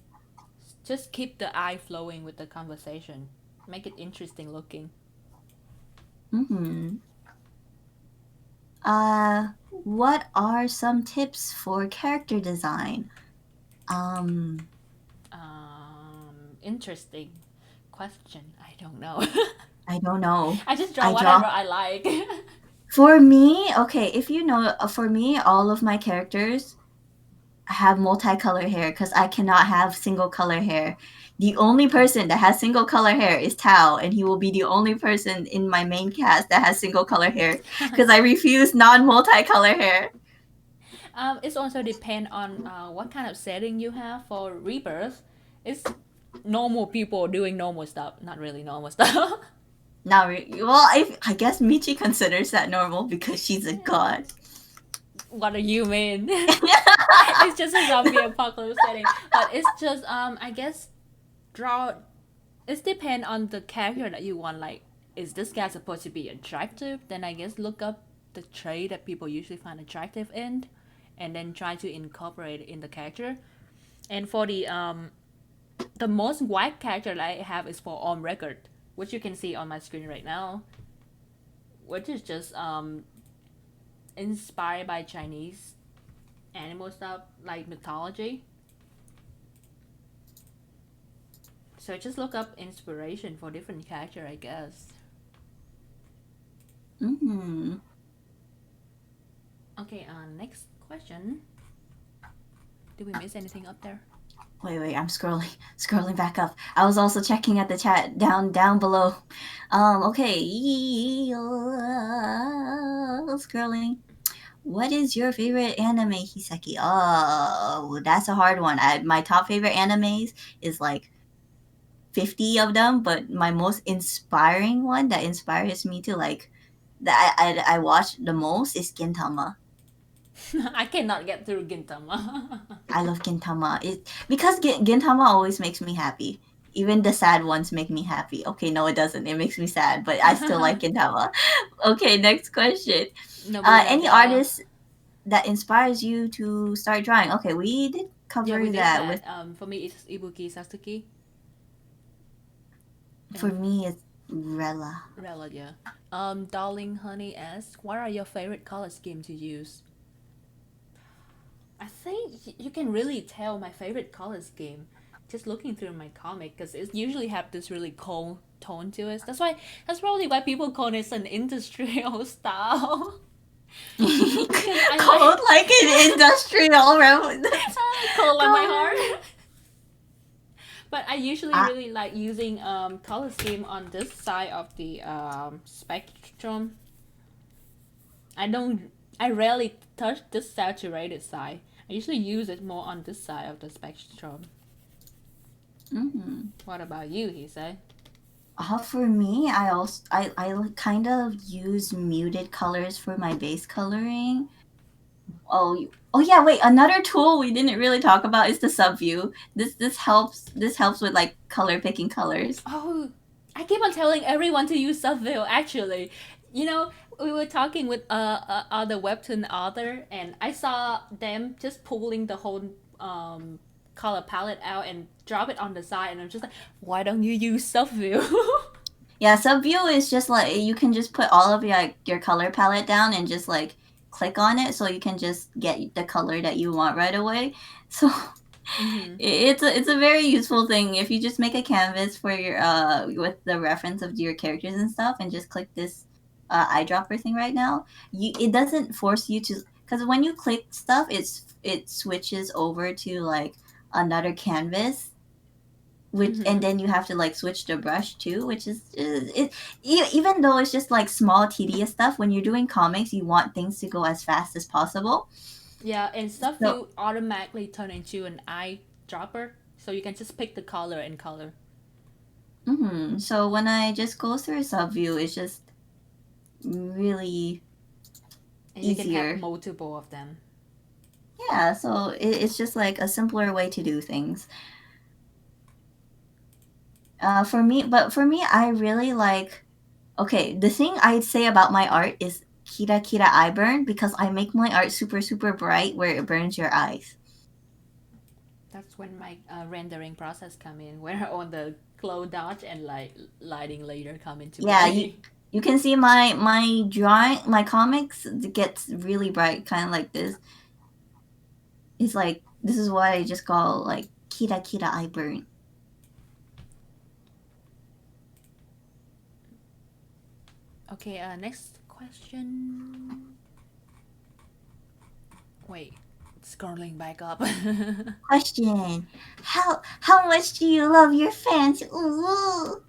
Speaker 2: Just keep the eye flowing with the conversation. Make it interesting looking.
Speaker 1: Hmm what are some tips for character design? Um,
Speaker 2: Interesting question. I don't know.
Speaker 1: I don't know.
Speaker 2: I just draw
Speaker 1: I draw
Speaker 2: whatever I like.
Speaker 1: for me. Okay, if you know, for me, all of my characters have multicolor hair because I cannot have single color hair. The only person that has single color hair is Tao, and he will be the only person in my main cast that has single color hair because I refuse non multicolor hair.
Speaker 2: It's also depend on what kind of setting you have for Rebirth. It's normal people doing normal stuff, not really normal stuff.
Speaker 1: Well, I guess Michi considers that normal because she's a god.
Speaker 2: What do you mean? It's just a zombie apocalypse setting, but it's just I guess draw. It depends on the character that you want. Like, is this guy supposed to be attractive? Then I guess look up the trait that people usually find attractive in, and then try to incorporate it in the character. And for the most white character that I have is for On Record, which you can see on my screen right now, which is just inspired by Chinese animal stuff like mythology. So just look up inspiration for different character, I guess.
Speaker 1: Mm.
Speaker 2: Okay, next question. Did we miss anything up there?
Speaker 1: Wait, I'm scrolling back up. I was also checking at the chat down below. Okay, scrolling. What is your favorite anime, Hiseki? Oh, that's a hard one. My top favorite animes is like 50 of them, but my most inspiring one that inspires me to like that I watch the most is Gintama.
Speaker 2: I cannot get through Gintama.
Speaker 1: I love Gintama. It because Gintama always makes me happy. Even the sad ones make me happy. Okay, no, it doesn't. It makes me sad, but I still like Gintama. Okay, next question.
Speaker 2: Nobita
Speaker 1: Any
Speaker 2: ga.
Speaker 1: artist that inspires you to start drawing? Okay, we did
Speaker 2: Yeah, we
Speaker 1: cover
Speaker 2: did
Speaker 1: that with.
Speaker 2: that. For me, it's Ibuki Sasuke.
Speaker 1: For
Speaker 2: And
Speaker 1: me, it's Rella.
Speaker 2: Rella, yeah. Darling Honey asks, what are your favorite color scheme to use? I think you can really tell my favorite color scheme just looking through my comic because it usually have this really cold tone to it. That's probably why people call it an industrial style. Because I
Speaker 1: Cold
Speaker 2: like
Speaker 1: like an industrial revolution.
Speaker 2: cold like my heart. But I usually
Speaker 1: Ah,
Speaker 2: really like using color scheme on this side of the spectrum. I don't. I rarely touch this saturated side. I usually use it more on this side of the spectrum.
Speaker 1: mm-hmm.
Speaker 2: What about you, he said?
Speaker 1: For me, I kind of use muted colors for my base coloring. Oh yeah, wait, another tool we didn't really talk about is the subview. This helps with like color picking colors.
Speaker 2: Oh, I keep on telling everyone to use Subville. Actually, you know, we were talking with other webtoon author, and I saw them just pulling the whole color palette out and drop it on the side, and I'm just like, why don't you use Subville?
Speaker 1: Yeah, subview is just like you can just put all of your color palette down and just like click on it so you can just get the color that you want right away. So
Speaker 2: Mm-hmm.
Speaker 1: it's a very useful thing if you just make a canvas for your with the reference of your characters and stuff and just click this eyedropper thing right now. It doesn't force you to because when you click stuff it switches over to like another canvas which and
Speaker 2: Mm-hmm.
Speaker 1: then you have to like switch the brush too, which is even though it's just like small tedious stuff when you're doing comics you want things to go as fast as possible.
Speaker 2: Yeah, and
Speaker 1: So
Speaker 2: Subville automatically turn into an eyedropper, so you can just pick the color and color,
Speaker 1: so when I just go through subview it's just really
Speaker 2: and you can have
Speaker 1: easier.
Speaker 2: multiple of them.
Speaker 1: Yeah, so it's just like a simpler way to do things. For me, I really like. Okay, the thing I'd say about my art is kira kira eye burn because I make my art super super bright where it burns your eyes.
Speaker 2: That's when my rendering process come in, where all the glow dodge and lighting later come into
Speaker 1: Yeah, you
Speaker 2: play.
Speaker 1: you can see my drawing my comics gets really bright, kind of like this. It's like this is why I just call like kira kira eye burn.
Speaker 2: Okay, next question. Wait, scrolling back up.
Speaker 1: Question: how much do you love your fans? Ooh.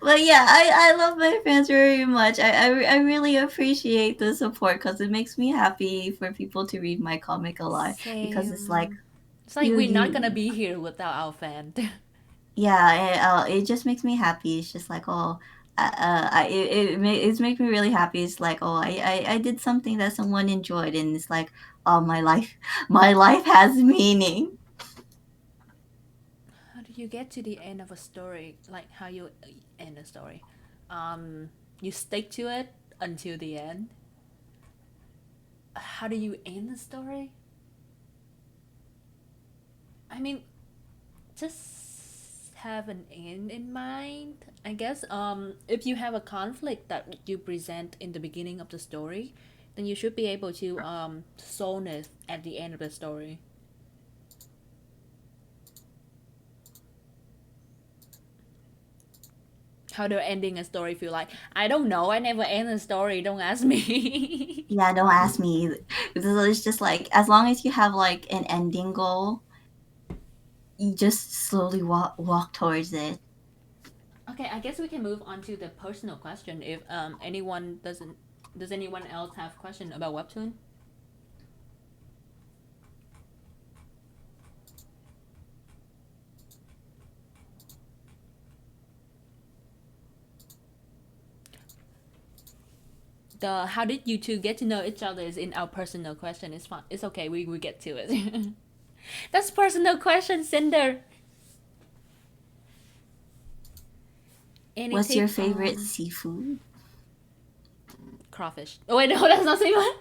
Speaker 1: But yeah, I love my fans very much. I really appreciate the support because it makes me happy for people to read my comic a lot because it's like
Speaker 2: Same. It's like
Speaker 1: you
Speaker 2: we're not
Speaker 1: you
Speaker 2: gonna be here without our fan.
Speaker 1: Yeah, it just makes me happy. It's just like, oh, it makes me really happy. It's like, oh, I did something that someone enjoyed, and it's like, oh, my life, my life has meaning.
Speaker 2: How do you get to the end of a story? Like how you end a story? You stick to it until the end. How do you end the story? I mean, just have an end in mind. I guess if you have a conflict that you present in the beginning of the story, then you should be able to solve it at the end of the story. How do ending a story feel like? I don't know. I never end a story. Don't ask me.
Speaker 1: Yeah, don't ask me. It's just like, as long as you have like an ending goal, you just slowly walk towards it.
Speaker 2: Okay, I guess we can move on to the personal question. If anyone doesn't, does anyone else have question about Webtoon? The how did you two get to know each other is in our personal question. It's fine. It's okay. We get to it. That's personal question, Cinder. Any
Speaker 1: What's your
Speaker 2: tip
Speaker 1: favorite
Speaker 2: on
Speaker 1: seafood?
Speaker 2: crawfish? Oh wait, no, that's not seafood.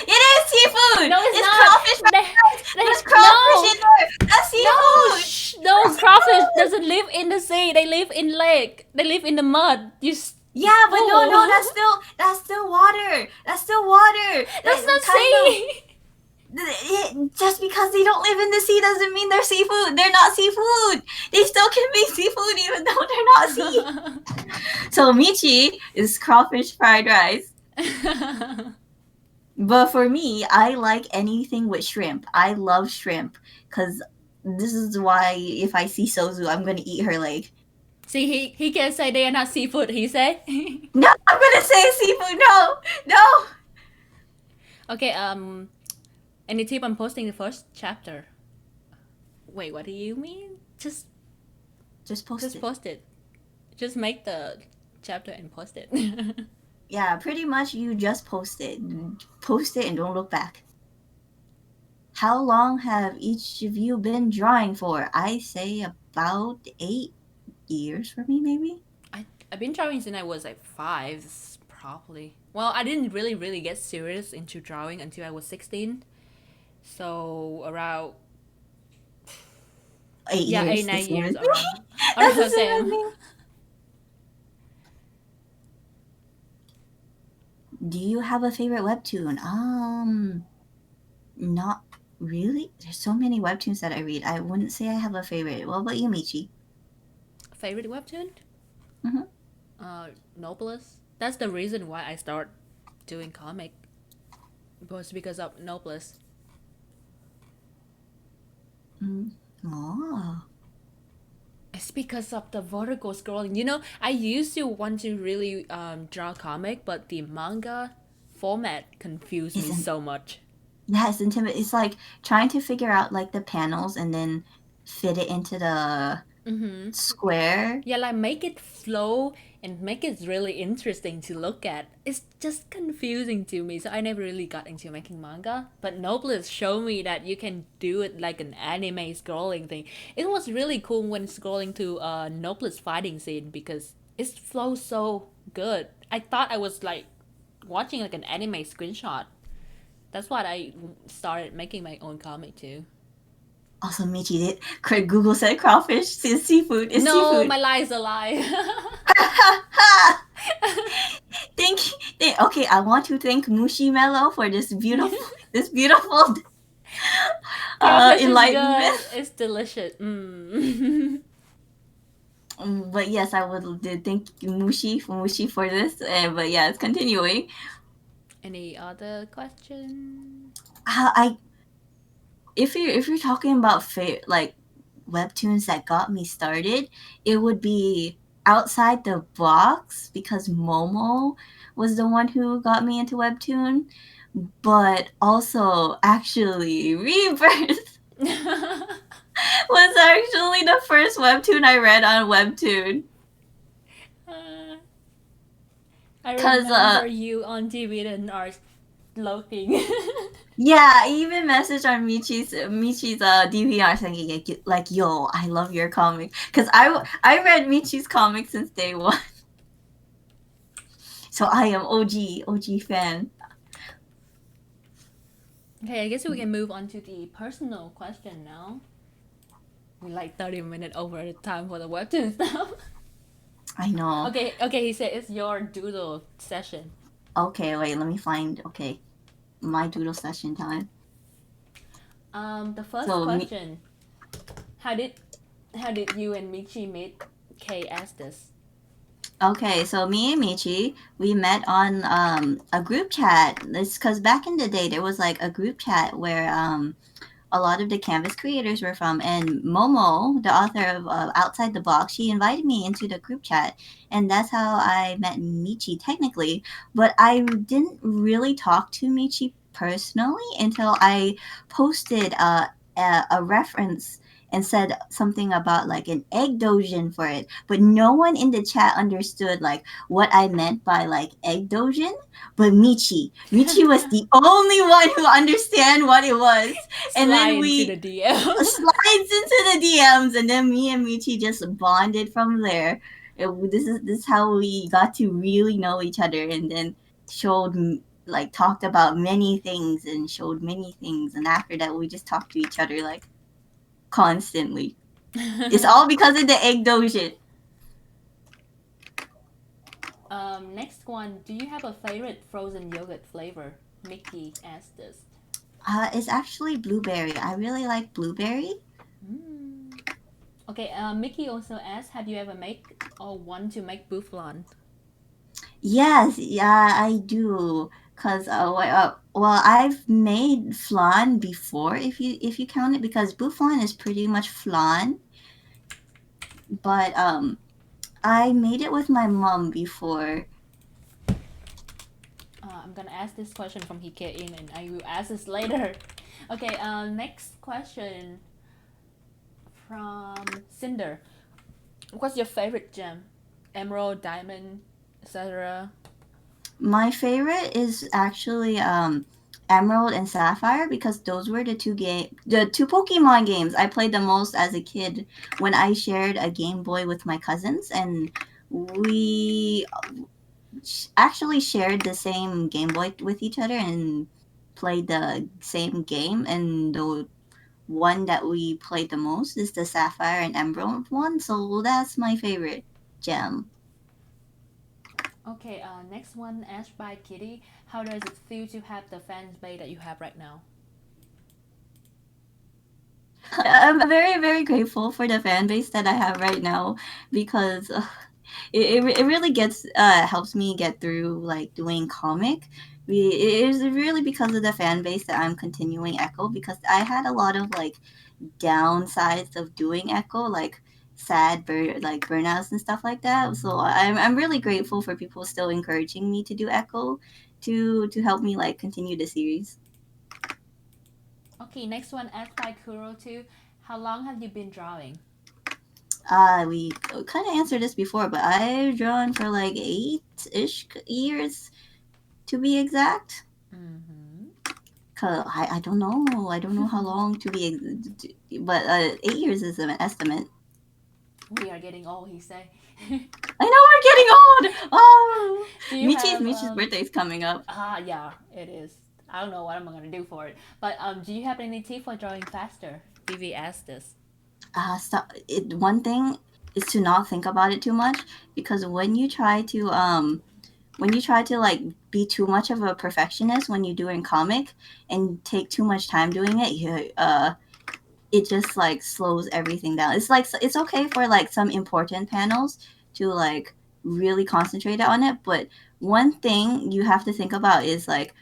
Speaker 1: It is seafood.
Speaker 2: No, it's
Speaker 1: It's
Speaker 2: not.
Speaker 1: crawfish fried rice. There's crawfish
Speaker 2: No,
Speaker 1: in there. That's
Speaker 2: no,
Speaker 1: seafood.
Speaker 2: no. Crawfish doesn't live in the sea. They live in lake. They live in the mud. You
Speaker 1: Yeah, but no, no,
Speaker 2: fool.
Speaker 1: that's still water. That's still water.
Speaker 2: That's not
Speaker 1: Kind of.
Speaker 2: sea.
Speaker 1: Just because they don't live in the sea doesn't mean they're seafood. They're not seafood. They still can be seafood even though they're not sea. So Michi is crawfish fried rice. But for me, I like anything with shrimp. I love shrimp because this is why if I see Sozu, I'm gonna eat her leg.
Speaker 2: See, he can say they are not seafood. He say.
Speaker 1: No, I'm gonna say seafood. No, no.
Speaker 2: Okay. Any tip on posting the first chapter? Wait, what do you mean?
Speaker 1: Just post
Speaker 2: Just
Speaker 1: it.
Speaker 2: post it. Just make the chapter and post it.
Speaker 1: Yeah, pretty much you just post it. Post it and don't look back. How long have each of you been drawing for? I say about 8 years for me, maybe.
Speaker 2: I've been drawing since I was like 5, probably. Well, I didn't really get serious into drawing until I was 16. So around,
Speaker 1: Eight
Speaker 2: yeah, eight
Speaker 1: years, the
Speaker 2: nine
Speaker 1: same
Speaker 2: years
Speaker 1: as me.
Speaker 2: around.
Speaker 1: That's the
Speaker 2: Around
Speaker 1: same as
Speaker 2: same.
Speaker 1: me. Do you have a favorite webtoon? Not really. There's so many webtoons that I read. I wouldn't say I have a favorite. What about you, Michi?
Speaker 2: Favorite webtoon?
Speaker 1: Mm-hmm.
Speaker 2: Noblest. That's the reason why I start doing comic. Was because of Noblest.
Speaker 1: Mm. Oh.
Speaker 2: It's because of the vertical scrolling. You know, I used to want to really draw comic, but the manga format confused me
Speaker 1: Isn't
Speaker 2: so much.
Speaker 1: Yeah, it's intimidating. It's like trying to figure out like the panels and then fit it into the
Speaker 2: Mm-hmm.
Speaker 1: square.
Speaker 2: Yeah, like make it flow and make it really interesting to look at. It's just confusing to me, so I never really got into making manga. But Noblest showed me that you can do it like an anime scrolling thing. It was really cool when scrolling to Noblest fighting scene because it flows so good. I thought I was like watching like an anime screenshot. That's why I started making my own comic too.
Speaker 1: Also, Michi did. Google said crawfish is seafood. It's
Speaker 2: No,
Speaker 1: seafood.
Speaker 2: my lie is a lie.
Speaker 1: thank, Okay, I want to thank Mushi Mello for this beautiful
Speaker 2: Crawfish is
Speaker 1: enlightenment.
Speaker 2: good. It's delicious. Mm.
Speaker 1: But yes, I would thank Mushi for this. But yeah, it's continuing.
Speaker 2: Any other question?
Speaker 1: I if you're talking about like webtoons that got me started, it would be Outside the Box because Momo was the one who got me into webtoon, but also actually Rebirth. was actually the first webtoon I read on Webtoon.
Speaker 2: Uh, I
Speaker 1: Cause
Speaker 2: remember you on TV and are looking.
Speaker 1: yeah, I even messaged on Michi's DVR saying like, yo, I love your comic. Cause I read Michi's comic since day one, so I am OG fan.
Speaker 2: Okay, I guess we can move on to the personal question now. We like 30 minutes over the time for the webtoon stuff.
Speaker 1: I know.
Speaker 2: Okay, he said it's your doodle session.
Speaker 1: Okay, wait, let me find. Okay, my doodle session time.
Speaker 2: The first
Speaker 1: So me,
Speaker 2: question: How did you and Michi meet? Kay asked this.
Speaker 1: okay, so me and Michi, we met on a group chat. It's because back in the day there was like a group chat where a lot of the canvas creators were from, and Momo, the author of Outside the Box, she invited me into the group chat, and that's how I met Michi technically. But I didn't really talk to Michi personally until I posted a reference and said something about like an egg dojin for it, but no one in the chat understood like what I meant by like egg dojin, but Michi was the only one who understand what it was. And
Speaker 2: Slide
Speaker 1: then
Speaker 2: into the
Speaker 1: we
Speaker 2: DM.
Speaker 1: slides into the DMs, and then me and Michi just bonded from there. This is how we got to really know each other, and then showed like talked about many things and showed many things, and after that we just talked to each other like constantly. It's all because of the egg dojo.
Speaker 2: Next one. Do you have a favorite frozen yogurt flavor? Mickey asked this.
Speaker 1: It's actually blueberry. I really like blueberry.
Speaker 2: Mm. Okay. Mickey also asked, have you ever make or want to make bufflon?
Speaker 1: Yes, yeah, I do. Cause well, I've made flan before, if you count it, because bufflan is pretty much flan. But I made it with my mom before.
Speaker 2: I'm gonna ask this question from Hike and I will ask this later. Okay. Next question from Cinder. What's your favorite gem? Emerald, diamond, etc.
Speaker 1: My favorite is actually Emerald and Sapphire, because those were the two Pokemon games I played the most as a kid when I shared a Game Boy with my cousins, and we actually shared the same Game Boy with each other and played the same game. And the one that we played the most is the Sapphire and Emerald one. So that's my favorite gem.
Speaker 2: Okay, next one asked by Kitty. How does it feel to have the fan base that you have right now?
Speaker 1: I'm very, very grateful for the fan base that I have right now, because it really gets helps me get through like doing comic. It is really because of the fan base that I'm continuing Echo, because I had a lot of like downsides of doing Echo, like like burnouts and stuff like that. So I'm really grateful for people still encouraging me to do Echo, to help me like continue the series.
Speaker 2: Okay, next one asked by Kuro too. How long have you been drawing?
Speaker 1: We kind of answered this before, but I've drawn for like 8-ish years to be exact.
Speaker 2: Mm-hmm.
Speaker 1: Cause I don't know. I don't know how long to be, but 8 years is an estimate.
Speaker 2: We are getting old, he say.
Speaker 1: I know we're getting old. Oh,
Speaker 2: Do you
Speaker 1: Michi's
Speaker 2: have
Speaker 1: birthday is coming up.
Speaker 2: yeah, it is. I don't know what I'm gonna do for it. But do you have any tip for drawing faster? Vivi asked this.
Speaker 1: One thing is to not think about it too much, because when you try to like be too much of a perfectionist when you're doing comic and take too much time doing it, it just like slows everything down. It's like it's okay for like some important panels to like really concentrate on it, but one thing you have to think about is like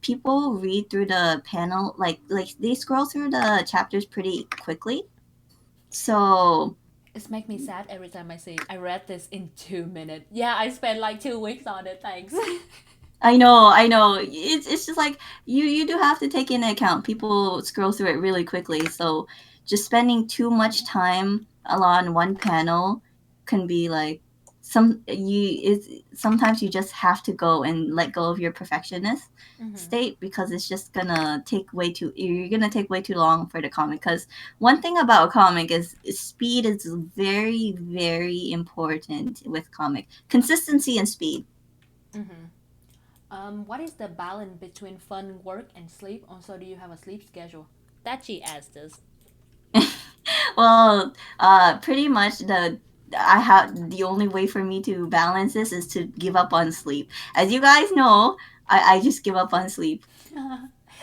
Speaker 1: people read through the panel, like they scroll through the chapters pretty quickly. So
Speaker 2: It's make me sad every time I see. I read this in 2 minutes. Yeah, I spent like 2 weeks on it. Thanks.
Speaker 1: I know. It's just like you do have to take into account people scroll through it really quickly. So just spending too much time on one panel can be like sometimes you just have to go and let go of your perfectionist
Speaker 2: Mm-hmm.
Speaker 1: state because it's just gonna take way too you're gonna take way too long for the comic because one thing about a comic is speed is very very important with comic consistency and speed.
Speaker 2: Mm-hmm. What is the balance between fun, work, and sleep? Also, do you have a sleep schedule? That she asked us.
Speaker 1: Well, pretty much I have the only way for me to balance this is to give up on sleep. As you guys know, I just give up on sleep.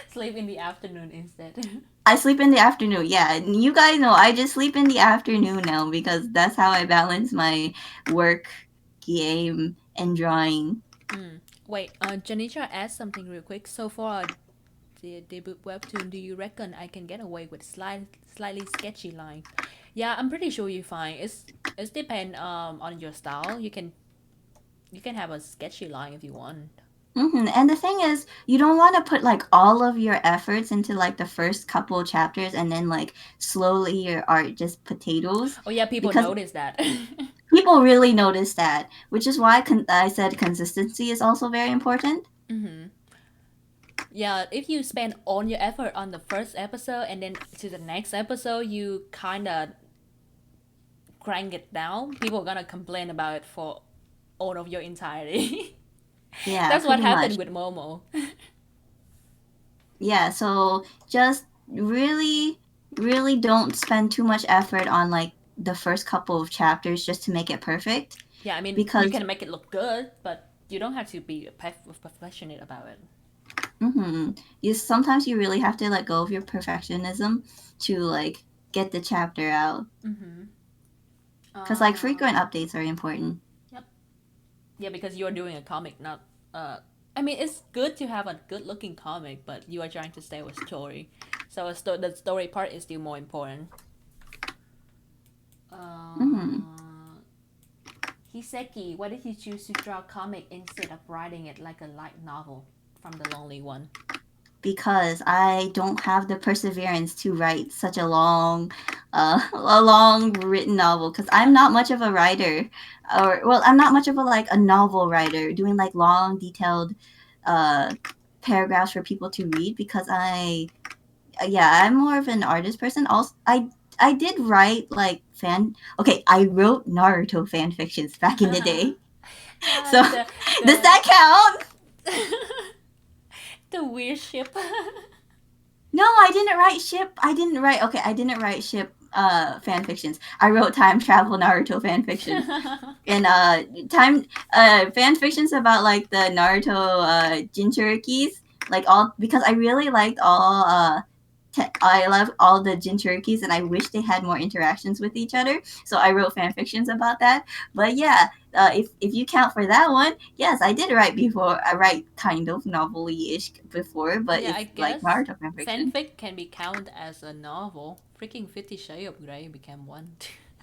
Speaker 2: Sleep in the afternoon instead.
Speaker 1: I sleep in the afternoon. Yeah, and you guys know I just sleep in the afternoon now because that's how I balance my work, game, and drawing.
Speaker 2: Mm. Wait, Janitra asked something real quick. So for the debut webtoon, do you reckon I can get away with slightly sketchy line? Yeah, I'm pretty sure you find it's depend on your style. You can have a sketchy line if you want.
Speaker 1: And the thing is, you don't want to put like all of your efforts into like the first couple chapters and then like slowly your art just potatoes
Speaker 2: Oh yeah, people
Speaker 1: because
Speaker 2: notice that.
Speaker 1: people really notice that, which is why I said consistency is also very important.
Speaker 2: Mm-hmm. Yeah, if you spend all your effort on the first episode and then to the next episode you kind of crank it down, people are gonna complain about it for all of your entirety.
Speaker 1: Yeah,
Speaker 2: That's what
Speaker 1: pretty much.
Speaker 2: happened with Momo.
Speaker 1: Yeah, so just really, really don't spend too much effort on like the first couple of chapters just to make it perfect
Speaker 2: Yeah, I mean, you
Speaker 1: because
Speaker 2: can make it look good, but you don't have to be passionate about it.
Speaker 1: hmm you sometimes you really have to let go of your perfectionism to like get the chapter out
Speaker 2: Mm-hmm.
Speaker 1: because like
Speaker 2: Uh,
Speaker 1: frequent updates are important.
Speaker 2: yep. Yeah, because you're doing a comic, not I mean, it's good to have a good-looking comic, but you are trying to stay with story, so the story part is still more important.
Speaker 1: hmm
Speaker 2: Uh, Hiseki, why did you choose to draw a comic instead of writing it like a light novel from the Lonely One?
Speaker 1: because I don't have the perseverance to write such a long written novel. Because I'm not much of a writer, or well, I'm not much of a like a novel writer doing like long, detailed, uh, paragraphs for people to read. Because yeah, I'm more of an artist person. Also, I did write like fan. Okay, I wrote Naruto fan fictions back in the day. So
Speaker 2: the
Speaker 1: does
Speaker 2: the
Speaker 1: that count?
Speaker 2: the weird ship.
Speaker 1: No, I didn't write ship. I didn't write. Okay, I didn't write ship fan fictions. I wrote time travel Naruto fan fiction and time fan fictions about like the Naruto Jinchurikis, like all because I really liked all I love all the Jinchurikis and I wish they had more interactions with each other. So I wrote fan fictions about that. But yeah, if you count for that one, yes, I did write before. I write kind of novelty ish before, but
Speaker 2: Yeah, I
Speaker 1: it's like
Speaker 2: guess
Speaker 1: Naruto fan fiction.
Speaker 2: fanfic can be counted as a novel. Freaking 50 Shades of Grey became one.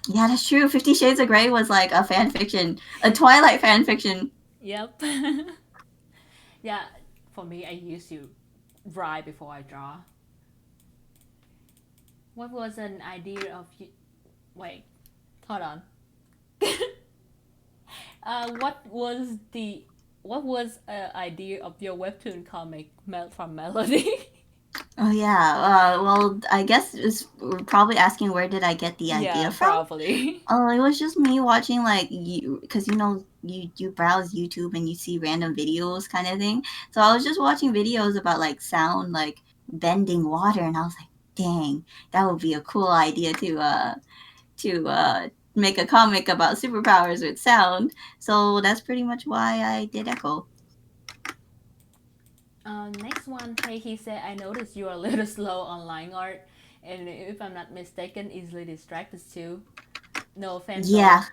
Speaker 1: Yeah, that's true. Fifty Shades of Grey was like a fan fiction, a Twilight fan fiction.
Speaker 2: Yep. Yeah, for me, I used to write before I draw. What was an idea of you? Wait, hold on. What was the idea of your webtoon comic Melt from Melody?
Speaker 1: Oh yeah. Well, I guess it's probably asking where did I get the
Speaker 2: Yeah,
Speaker 1: idea from?
Speaker 2: probably.
Speaker 1: Oh, it was just me watching like you because you know you browse YouTube and you see random videos kind of thing. So I was just watching videos about like sound like bending water, and I was like, dang, that would be a cool idea to make a comic about superpowers with sound. So that's pretty much why I did Echo.
Speaker 2: Next one, hey, he said, I noticed you're a little slow on line art, and if I'm not mistaken, easily distracted too. No offense
Speaker 1: Yeah.
Speaker 2: though.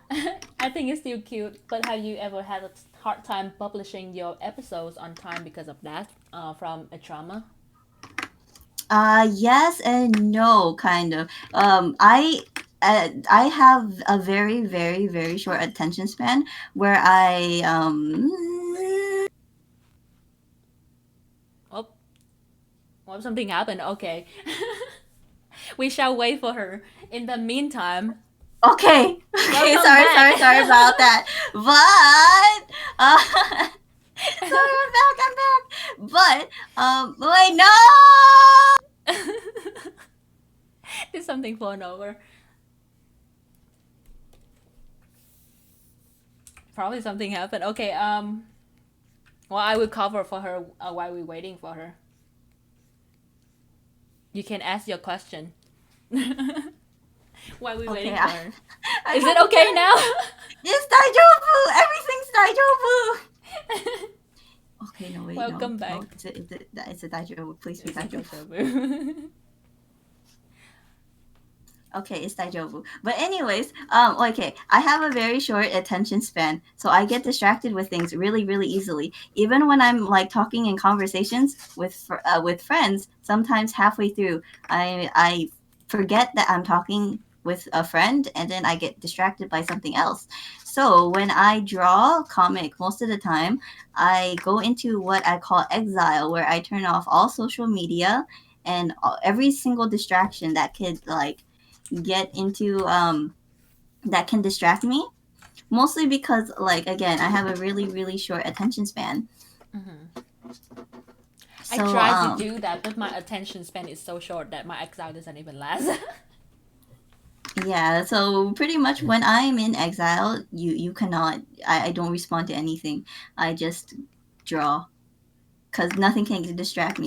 Speaker 2: I think it's still cute, but have you ever had a hard time publishing your episodes on time because of that? From a trauma?
Speaker 1: Yes and no, kind of. I have a very, very, very short attention span where
Speaker 2: Oh, well, something happened. Okay. We shall wait for her. In the meantime,
Speaker 1: Okay. Okay.
Speaker 2: welcome
Speaker 1: Sorry.
Speaker 2: back.
Speaker 1: Sorry. Sorry about that. But sorry. I'm back. I'm back. But wait. No.
Speaker 2: Did something fall over? Probably something happened. Okay. Well, I will cover for her while we're waiting for her. You can ask your question while we're
Speaker 1: Okay.
Speaker 2: waiting for her.
Speaker 1: I
Speaker 2: Is it
Speaker 1: have a
Speaker 2: okay
Speaker 1: plan.
Speaker 2: now?
Speaker 1: It's Daijobu. Everything's Daijobu. Okay. No. Wait. No.
Speaker 2: Welcome
Speaker 1: No.
Speaker 2: back.
Speaker 1: It's a Daijobu. Please be
Speaker 2: Is it
Speaker 1: Daijobu.
Speaker 2: deja?
Speaker 1: Okay, it's Daijobu. But anyways, okay, I have a very short attention span, so I get distracted with things really, really easily. Even when I'm like talking in conversations with friends, sometimes halfway through, I forget that I'm talking with a friend, and then I get distracted by something else. So when I draw comic, most of the time, I go into what I call exile, where I turn off all social media and every single distraction that could like get into that can distract me, mostly because like again I have a really really short attention span.
Speaker 2: Mm-hmm. I
Speaker 1: So
Speaker 2: try to do that, but my attention span is so short that my exile doesn't even last.
Speaker 1: yeah, so pretty much when I'm in exile, you cannot, I don't respond to anything. I just draw because nothing can distract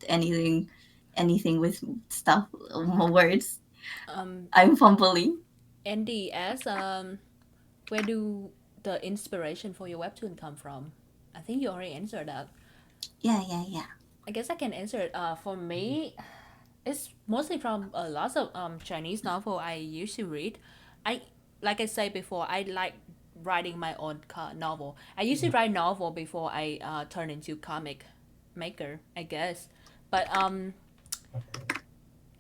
Speaker 1: anything with stuff, words.
Speaker 2: um,
Speaker 1: I'm fumbling.
Speaker 2: Andy asks, where do the inspiration for your webtoon come from? I think you already answered that.
Speaker 1: Yeah, yeah, yeah.
Speaker 2: I guess I can answer it. For me, it's mostly from lots of Chinese novel I used to read. I like I said before, I like writing my own novel. I used to write novel before I turned into comic maker, I guess. But I'm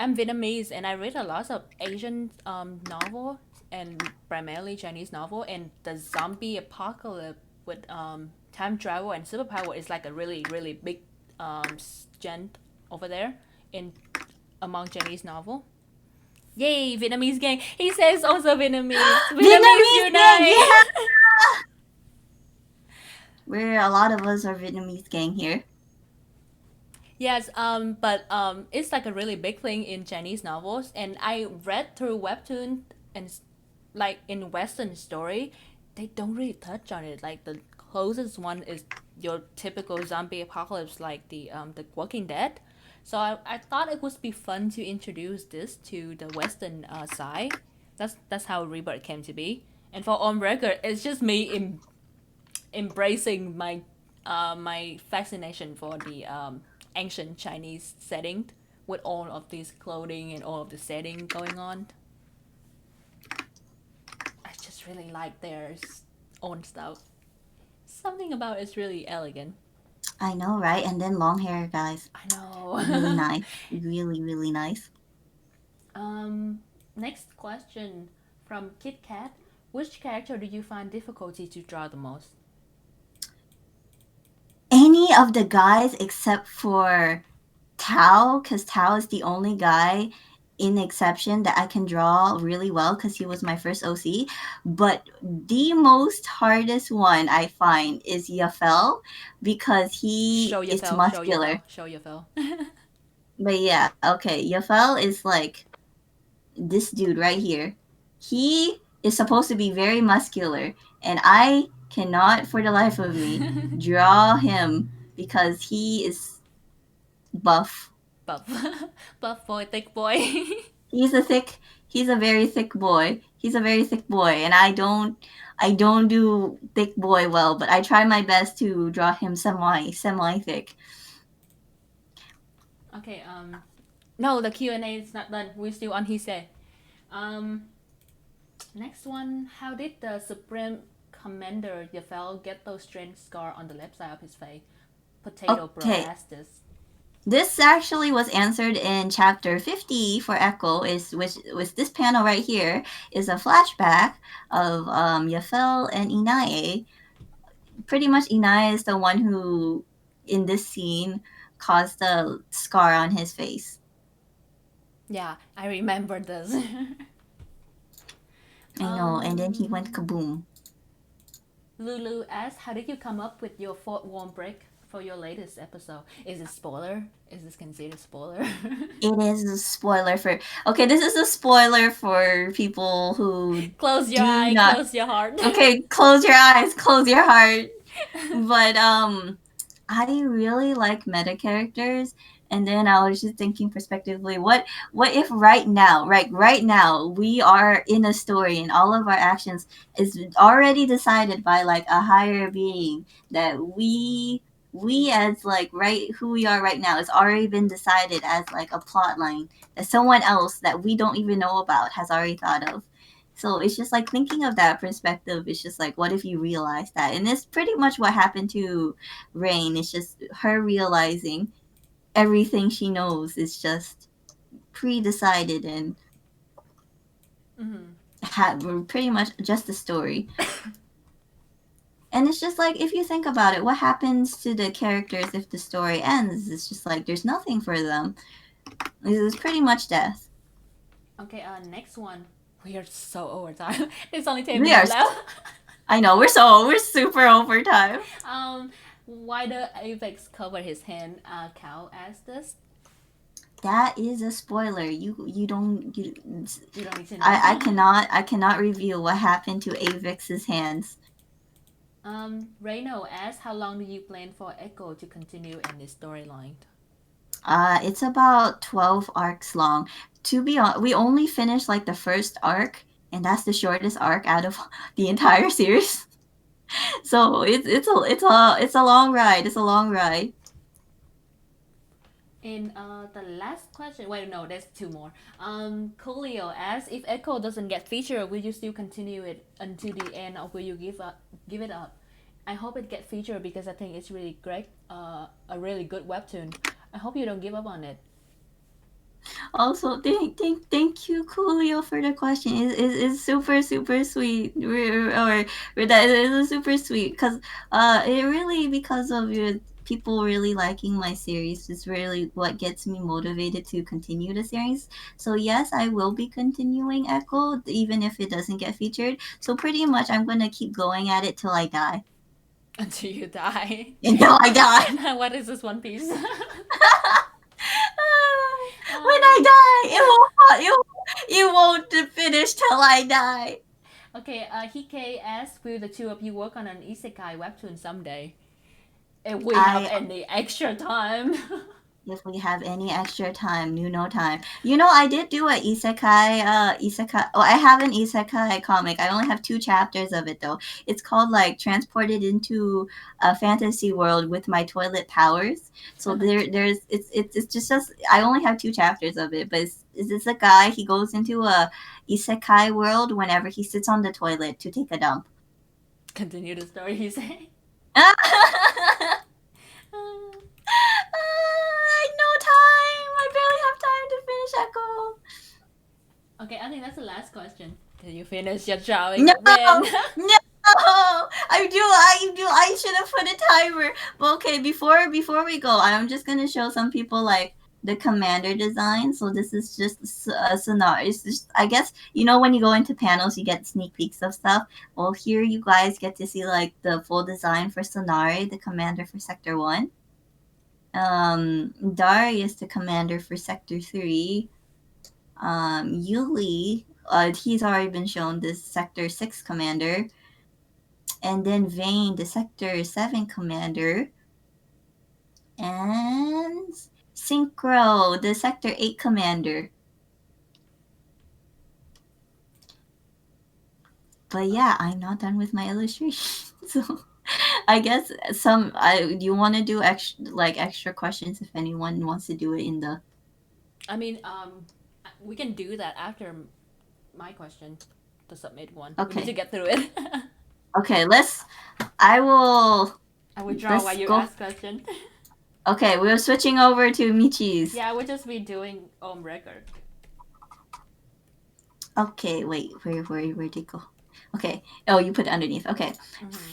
Speaker 2: Vietnamese and I read a lot of Asian novel and primarily Chinese novel, and the zombie apocalypse with time travel and superpower is like a really big gent over there in among Chinese novel. Yay, Vietnamese gang. He says also Vietnamese. Vietnamese
Speaker 1: Vietnamese gang,
Speaker 2: unite.
Speaker 1: yeah. We're a lot of us are Vietnamese gang here.
Speaker 2: Yes, but it's like a really big thing in Chinese novels, and I read through Webtoon and like in Western story, they don't really touch on it. Like the closest one is your typical zombie apocalypse, like the Walking Dead. So I thought it would be fun to introduce this to the Western side. That's how Rebirth came to be. And for on record, it's just me embracing my fascination for the ancient Chinese setting with all of this clothing and all of the setting going on. I just really like their own stuff. Something about it's really elegant.
Speaker 1: I know, right? And then long hair, guys.
Speaker 2: I
Speaker 1: Really
Speaker 2: know.
Speaker 1: nice. Really, really nice.
Speaker 2: um, Next question from Kit Kat. Which character do you find difficulty to draw the most?
Speaker 1: Any of the guys except for Tao, because Tao is the only guy in exception that I can draw really well because he was my first OC. But the most hardest one I find is Yafel because he
Speaker 2: Show your
Speaker 1: is
Speaker 2: fell, show your
Speaker 1: muscular.
Speaker 2: fell, show your fell.
Speaker 1: But yeah, okay, Yafel is like this dude right here. He is supposed to be very muscular, and I cannot for the life of me draw him because he is buff.
Speaker 2: Buff, buff boy, thick boy.
Speaker 1: He's a thick. He's a very thick boy. He's a very thick boy, and I don't do thick boy well, but I try my best to draw him semi thick.
Speaker 2: Okay, no, the Q&A is not done. We're still on Hisei. Um, Next one. How did the Supreme Commander Yafel get those strange scar on the left side of his face? Potato Bro
Speaker 1: Okay,
Speaker 2: asked this.
Speaker 1: this actually was answered in chapter 50 for Echo. Is which with this panel right here is a flashback of Yafel and Inae. Pretty much Inae is the one who in this scene caused the scar on his face.
Speaker 2: Yeah, I remember this.
Speaker 1: I know. And then he went
Speaker 2: um,
Speaker 1: kaboom.
Speaker 2: Lulu asks, how did you come up with your fourth warm break for your latest episode? Is it spoiler? Is this considered spoiler?
Speaker 1: It is a spoiler for. Okay, this is a spoiler for people who
Speaker 2: Close your
Speaker 1: do
Speaker 2: eye,
Speaker 1: not.
Speaker 2: close your heart.
Speaker 1: Okay, close your eyes, close your heart. But I really like meta characters, and then I was just thinking prospectively, what if right now we are in a story and all of our actions is already decided by like a higher being that we as like right who we are right now, it's already been decided as like a plot line that someone else that we don't even know about has already thought of. So it's just like thinking of that perspective. It's just like, what if you realize that? And it's pretty much what happened to Rain. It's just her realizing everything she knows is just pre-decided and
Speaker 2: Mhm.
Speaker 1: pretty much just a story. And it's just like, if you think about it, what happens to the characters if the story ends? It's just like there's nothing for them. It's pretty much death.
Speaker 2: Okay, next one. We are so over time. There's only 10
Speaker 1: We are.
Speaker 2: minutes left.
Speaker 1: I know we're super over time.
Speaker 2: um, why the apex cover his hand? Cow asked this.
Speaker 1: That is a spoiler. You don't you.
Speaker 2: You don't need to know.
Speaker 1: I cannot reveal what happened to Avix's hands.
Speaker 2: Reno asks, how long do you plan for Echo to continue in this storyline?
Speaker 1: It's about 12 arcs long. To be honest, we only finished like the first arc, and that's the shortest arc out of the entire series. So it's a long ride. It's a long ride.
Speaker 2: And the last question, wait, no, there's two more. Coolio asks, if Echo doesn't get featured, will you still continue it until the end, or will you give it up? I hope it gets featured because I think it's really great, a really good webtoon. I hope you don't give up on it.
Speaker 1: Also, thank you, Coolio, for the question. It's super sweet. Or that is super sweet because it really because of your people really liking my series is really what gets me motivated to continue the series. So yes, I will be continuing Echo even if it doesn't get featured. So pretty much I'm gonna keep going at it till I die.
Speaker 2: Until you die.
Speaker 1: Until I die.
Speaker 2: What is this One Piece?
Speaker 1: When I die, it won't finish till I die.
Speaker 2: Okay, Hike asks, will the two of you work on an isekai webtoon someday? If we have
Speaker 1: I
Speaker 2: any extra time.
Speaker 1: if we have any extra time, no time. You know, I did do a isekai. Oh, I have an isekai comic. I only have 2 chapters of it though. It's called like transported into a fantasy world with my toilet powers. So there's it's just I only have 2 chapters of it, but it's a guy. He goes into a isekai world whenever he sits on the toilet to take a dump.
Speaker 2: Continue the story, you say?
Speaker 1: No time. I barely have time to finish Echo.
Speaker 2: Okay, I think that's the last question. Did you finish your drawing
Speaker 1: No,
Speaker 2: when?
Speaker 1: no. I should have put a timer. Well, okay, before we go, I'm just gonna show some people like the commander design. So this is just a scenario. It's just, I guess you know when you go into panels, you get sneak peeks of stuff. Well, here you guys get to see like the full design for Sonari, the commander for Sector 1. Darius, the commander for Sector 3. Yuli, he's already been shown this Sector 6 commander. And then Vane, the Sector 7 commander. And Synchro, the Sector 8 commander. But yeah, I'm not done with my illustration. So I guess you want to do extra questions if anyone wants to do it in the.
Speaker 2: I mean, we can do that after my question, the submit one. We need to
Speaker 1: Okay.
Speaker 2: get through it.
Speaker 1: Okay, I will
Speaker 2: I will draw while
Speaker 1: let's
Speaker 2: you
Speaker 1: go.
Speaker 2: ask question.
Speaker 1: Okay, we're switching over to Michi's.
Speaker 2: Yeah, I will just be doing record.
Speaker 1: Okay, wait, where'd it go? Okay. Oh, you put it underneath. Okay.
Speaker 2: Mm-hmm.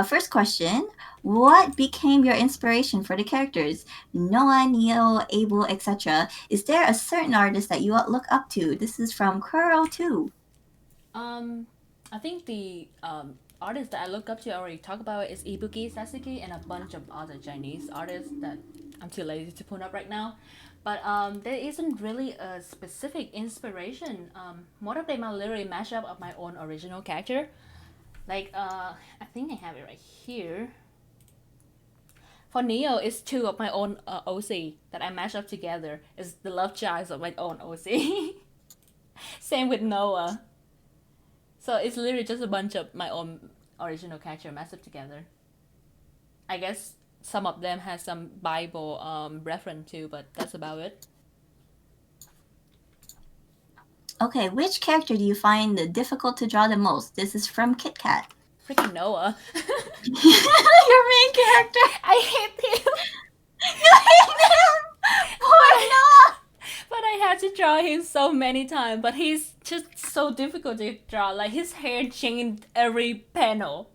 Speaker 1: First question: what became your inspiration for the characters? Noah, Neo, Abel, etc. Is there a certain artist that you look up to? This is from Kuro too.
Speaker 2: Um, I think the artist that I look up to, I already talked about, is Ibuki Sasaki and a bunch of other Chinese artists that I'm too lazy to put up right now. But there isn't really a specific inspiration. More of them are literally mashup of my own original character. Like I think I have it right here. For Neo, it's two of my own OC that I mash up together. It's the love child of my own OC. Same with Noah. So it's literally just a bunch of my own original character mashed up together. I guess some of them has some Bible reference too, but that's about it.
Speaker 1: Okay, which character do you find difficult to draw the most? This is from Kit Kat.
Speaker 2: Freaking Noah.
Speaker 1: Your main character.
Speaker 2: I hate him.
Speaker 1: You hate him. Poor Noah.
Speaker 2: But I had to draw him so many times. But he's just so difficult to draw. Like his hair changed every panel.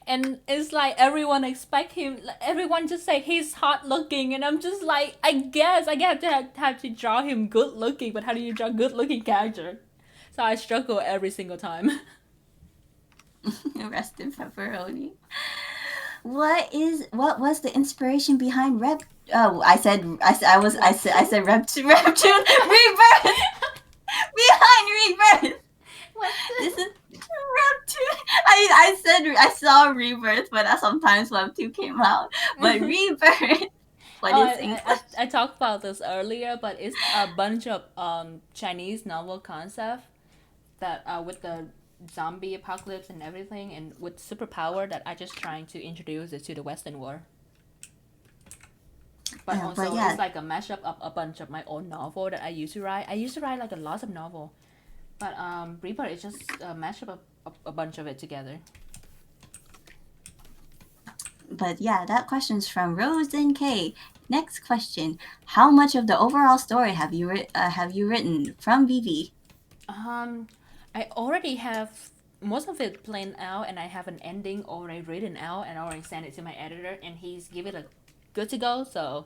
Speaker 2: And it's like everyone expect him. Like, everyone just say he's hot looking, and I'm just like, I guess I have to draw him good looking. But how do you draw good looking character? So I struggle every single time.
Speaker 1: Rest in pepperoni. What was the inspiration behind Reb? Oh, I said Webtoon Rebirth. Behind Rebirth.
Speaker 2: What's
Speaker 1: This is Webtoon. I saw Rebirth, but sometimes Webtoon came out. But Rebirth. What
Speaker 2: Oh,
Speaker 1: is English?
Speaker 2: I talked about this earlier, but it's a bunch of Chinese novel concept that with the zombie apocalypse and everything, and with superpower that I just trying to introduce it to the Western world. But
Speaker 1: Yeah,
Speaker 2: also
Speaker 1: but yeah,
Speaker 2: it's like a mashup of a bunch of my own novel that I used to write. I used to write like a lot of novel, but Rebirth is just a mashup of a bunch of it together.
Speaker 1: that question's from Rose and K. Next question: how much of the overall story have you written from Vivi?
Speaker 2: Um, I already have most of it planned out, and I have an ending already written out, and I already sent it to my editor, and he's give it a good to go. So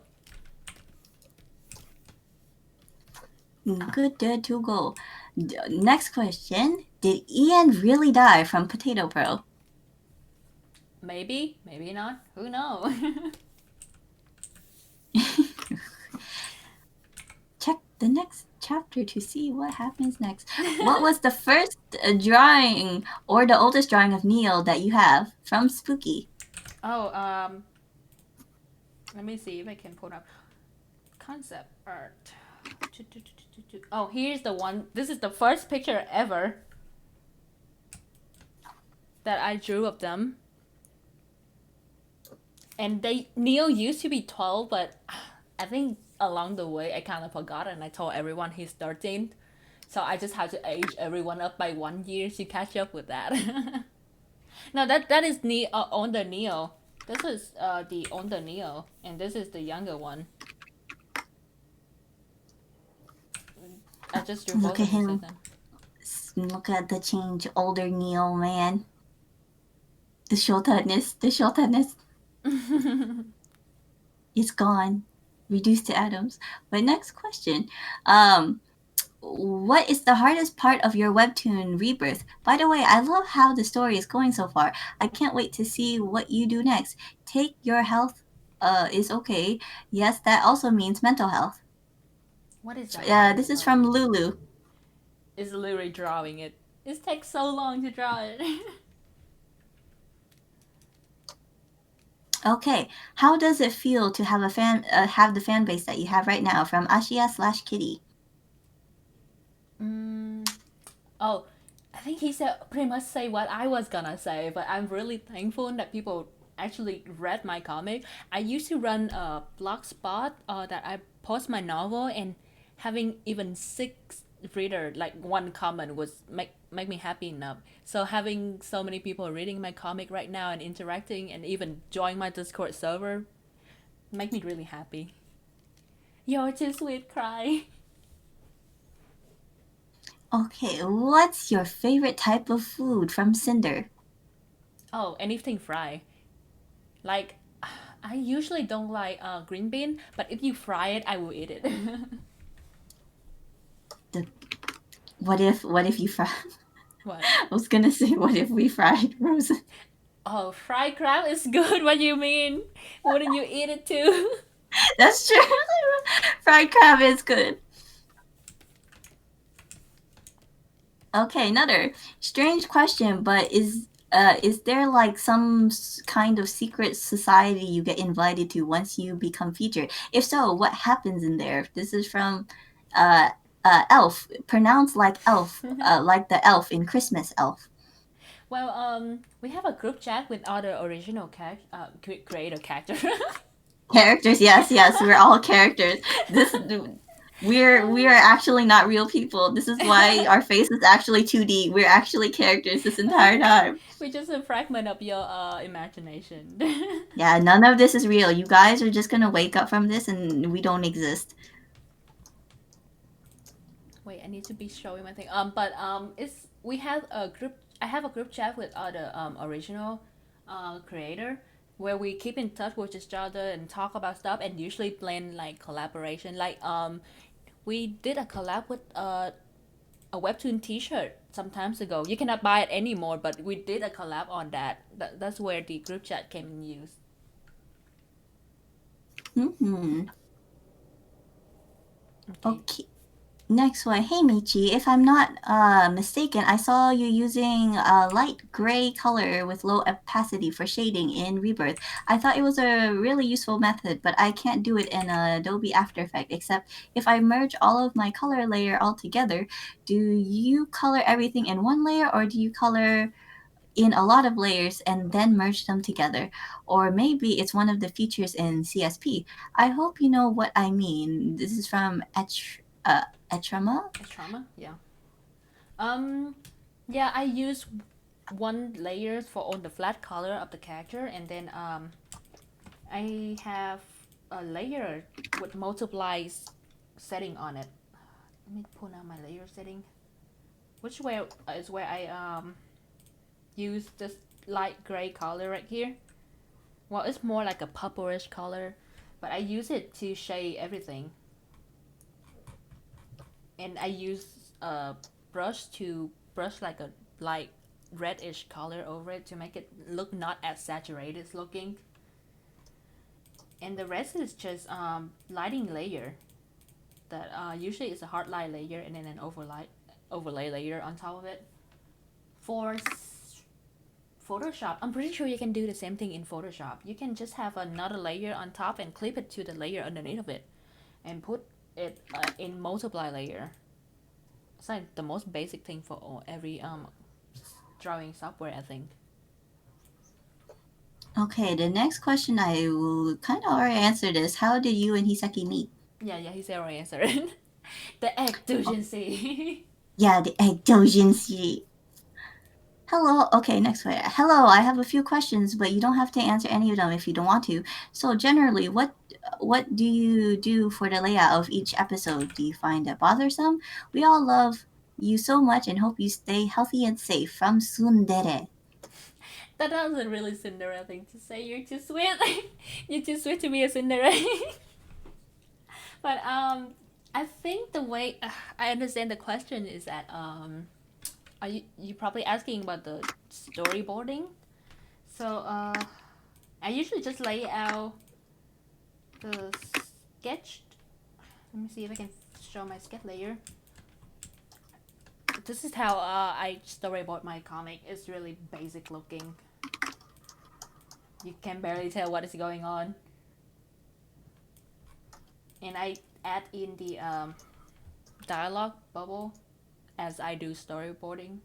Speaker 1: Good to go. Next question: did Ian really die from Potato Pro?
Speaker 2: maybe, maybe not. Who knows?
Speaker 1: Check the next chapter to see what happens next. What was the first drawing or the oldest drawing of Neil that you have from Spooky?
Speaker 2: Oh, let me see if I can pull up concept art. Oh, here's the one. This is the first picture ever that I drew of them. And Neil used to be 12, but I think along the way I kind of forgot, and I told everyone he's 13. So I just had to age everyone up by 1 year to catch up with that. No, that is older Neo. This is the older Neo, and this is the younger one. I just drew
Speaker 1: Look
Speaker 2: both
Speaker 1: at
Speaker 2: of them
Speaker 1: him.
Speaker 2: them.
Speaker 1: Look at the change. Older Neil, man. The shortness. The shortness. It's gone. Reduced to atoms. But next question. What is the hardest part of your webtoon Rebirth? By the way, I love how the story is going so far. I can't wait to see what you do next. Take your health is okay. Yes, that also means mental health.
Speaker 2: What is the hardest
Speaker 1: This is
Speaker 2: part?
Speaker 1: from Lulu.
Speaker 2: Is literally drawing it. It takes so long to draw it.
Speaker 1: Okay, how does it feel to have have the fan base that you have right now? From Ashia/Kitty.
Speaker 2: Oh, I think he said pretty much say what I was gonna say, but I'm really thankful that people actually read my comic. I used to run a blog spot that I post my novel, and having even 6 reader, like one comment, was make me happy enough. So having so many people reading my comic right now and interacting and even join my Discord server make me really happy. You're too sweet, cry.
Speaker 1: Okay, what's your favorite type of food from Cinder?
Speaker 2: Oh, anything fried. Like, I usually don't like green bean, but if you fry it, I will eat it.
Speaker 1: The, what if you fry?
Speaker 2: What?
Speaker 1: I was gonna say, what if we fried frozen?
Speaker 2: Oh, fried crab is good. What do you mean? Wouldn't you eat it too?
Speaker 1: That's true. Fried crab is good. Okay, another strange question, but is there like some kind of secret society you get invited to once you become featured? If so, what happens in there? This is from uh Elf, pronounced like elf, like the elf in Christmas Elf.
Speaker 2: Well, we have a group chat with other original creator character.
Speaker 1: Characters, yes, yes, we're all characters. This we are actually not real people. This is why our face is actually 2D. We're actually characters this entire time.
Speaker 2: We're just a fragment of your imagination.
Speaker 1: Yeah, none of this is real. You guys are just gonna wake up from this and we don't exist.
Speaker 2: Wait, I need to be showing my thing. But it's we have a group. I have a group chat with other original, creator where we keep in touch with each other and talk about stuff and usually plan like collaboration. Like we did a collab with a webtoon T-shirt some times ago. You cannot buy it anymore, but we did a collab on that. That's where the group chat came in use.
Speaker 1: Hmm.
Speaker 2: Okay.
Speaker 1: Okay. Next one. Hey Michi, if I'm not mistaken, I saw you using a light gray color with low opacity for shading in Rebirth. I thought it was a really useful method, but I can't do it in Adobe After Effects except if I merge all of my color layer all together. Do you color everything in one layer or do you color in a lot of layers and then merge them together? Or maybe it's one of the features in CSP. I hope you know what I mean. This is from Etrama.
Speaker 2: It's trauma. Yeah. Um. Yeah, I use one layer for all the flat color of the character, and then I have a layer with multiplies setting on it. Let me pull out my layer setting. Which way is where I use this light gray color right here. Well, it's more like a purplish color, but I use it to shade everything. And I use a brush to brush like a light reddish color over it to make it look not as saturated looking. And the rest is just lighting layer that usually is a hard light layer and then an overlay layer on top of it. For Photoshop, I'm pretty sure you can do the same thing in Photoshop. You can just have another layer on top and clip it to the layer underneath of it and put it in multiply layer. It's like the most basic thing for every drawing software, I think.
Speaker 1: Okay, the next question I will kind of already answer this. How did you and Hiseki meet?
Speaker 2: Yeah, he's already answered. The egg
Speaker 1: Oh,
Speaker 2: deficiency.
Speaker 1: yeah, the ectogency. Hello. Okay, next one. Hello, I have a few questions, but you don't have to answer any of them if you don't want to. So generally, what do you do for the layout of each episode? Do you find it bothersome? We all love you so much and hope you stay healthy and safe. From Sundere.
Speaker 2: That was a really Cinderella thing to say. You're too sweet. You're too sweet to be a Cinderella. But I think the way I understand the question is that are you probably asking about the storyboarding? So I usually just lay out the sketch. Let me see if I can show my sketch layer. This is how I storyboard my comic. It's really basic looking. You can barely tell what is going on. And I add in the dialogue bubble as I do storyboarding.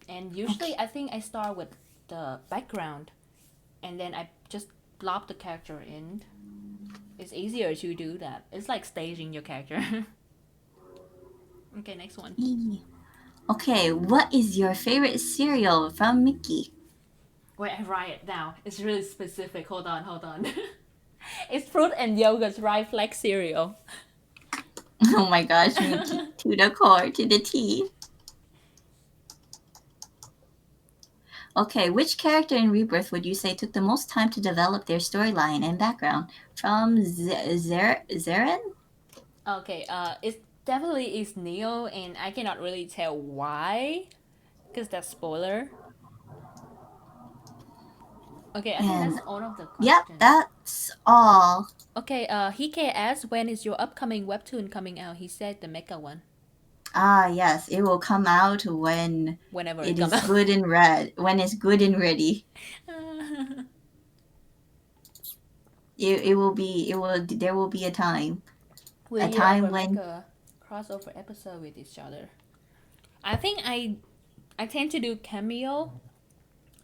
Speaker 2: And usually,
Speaker 1: Okay.
Speaker 2: I think I start with the background, and then I just blob the character in. It's easier to do that. It's like staging your character. Okay, next one.
Speaker 1: Okay, what is your favorite cereal? From Mickey.
Speaker 2: Wait, I write it down. It's really specific. Hold on. It's fruit and yogurt rye flake cereal.
Speaker 1: Oh my gosh, Michi, to the core, to the T. Okay, which character in Rebirth would you say took the most time to develop their storyline and background? From Zeren?
Speaker 2: Okay, it definitely is Neo, and I cannot really tell why, because that's spoiler. Okay, I think
Speaker 1: And
Speaker 2: that's all of the
Speaker 1: yep,
Speaker 2: questions.
Speaker 1: that's all.
Speaker 2: Okay, Hike asked when is your upcoming webtoon coming out? He said the mecha one,
Speaker 1: Ah, yes, it will come out when
Speaker 2: whenever it
Speaker 1: it
Speaker 2: comes
Speaker 1: is
Speaker 2: out.
Speaker 1: good and when it's good and ready. It will be, there will be
Speaker 2: Will
Speaker 1: a
Speaker 2: you
Speaker 1: time
Speaker 2: ever make
Speaker 1: when,
Speaker 2: a crossover episode with each other? I think I tend to do cameo.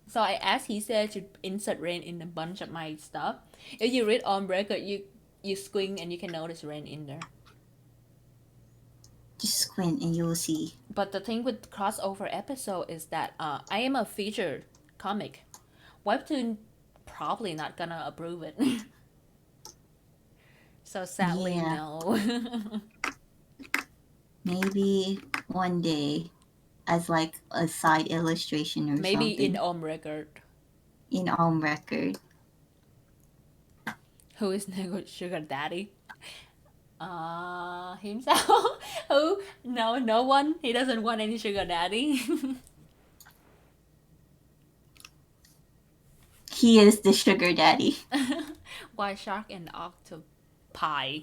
Speaker 2: So I asked he said to insert rain in a bunch of my stuff. If you read on record, you squint and you can notice rain in there.
Speaker 1: just squint and you will see.
Speaker 2: But the thing with crossover episode is that I am a featured comic. Webtoon probably not gonna approve it. So sadly,
Speaker 1: Yeah,
Speaker 2: no.
Speaker 1: maybe one day as like a side illustration or
Speaker 2: Maybe in
Speaker 1: something
Speaker 2: on record.
Speaker 1: in on record.
Speaker 2: Who is Nego Sugar Daddy? Himself. Who? No, no one. He doesn't want any sugar daddy.
Speaker 1: He is the sugar daddy.
Speaker 2: Why shark and octopi?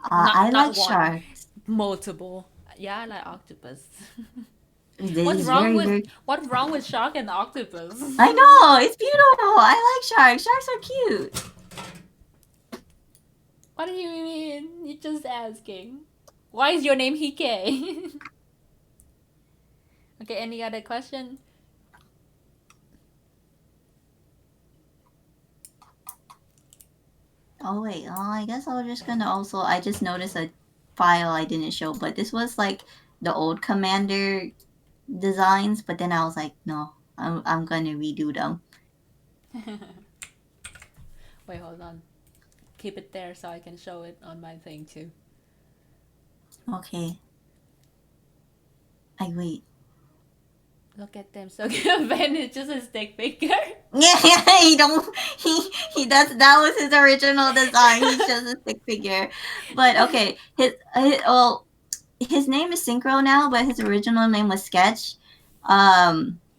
Speaker 1: I like
Speaker 2: Not one,
Speaker 1: sharks.
Speaker 2: multiple. Yeah, I like octopus.
Speaker 1: It is very, very.
Speaker 2: What's wrong with shark and octopus?
Speaker 1: I know it's beautiful. I like sharks. Sharks are cute.
Speaker 2: What do you mean? You're just asking. Why is your name Hike? Okay, any other question?
Speaker 1: Oh wait, I guess I was just gonna also. I just noticed a file I didn't show, but this was like the old Commander designs. But then I was like, no, I'm gonna redo them.
Speaker 2: Wait, hold on. Keep it there so I can show it on my thing too.
Speaker 1: Okay, I wait.
Speaker 2: Look at them. So Ben is just a stick figure.
Speaker 1: Yeah, he don't. He that was his original design. He's just a stick figure. But okay, well, his name is Synchro now, but his original name was Sketch.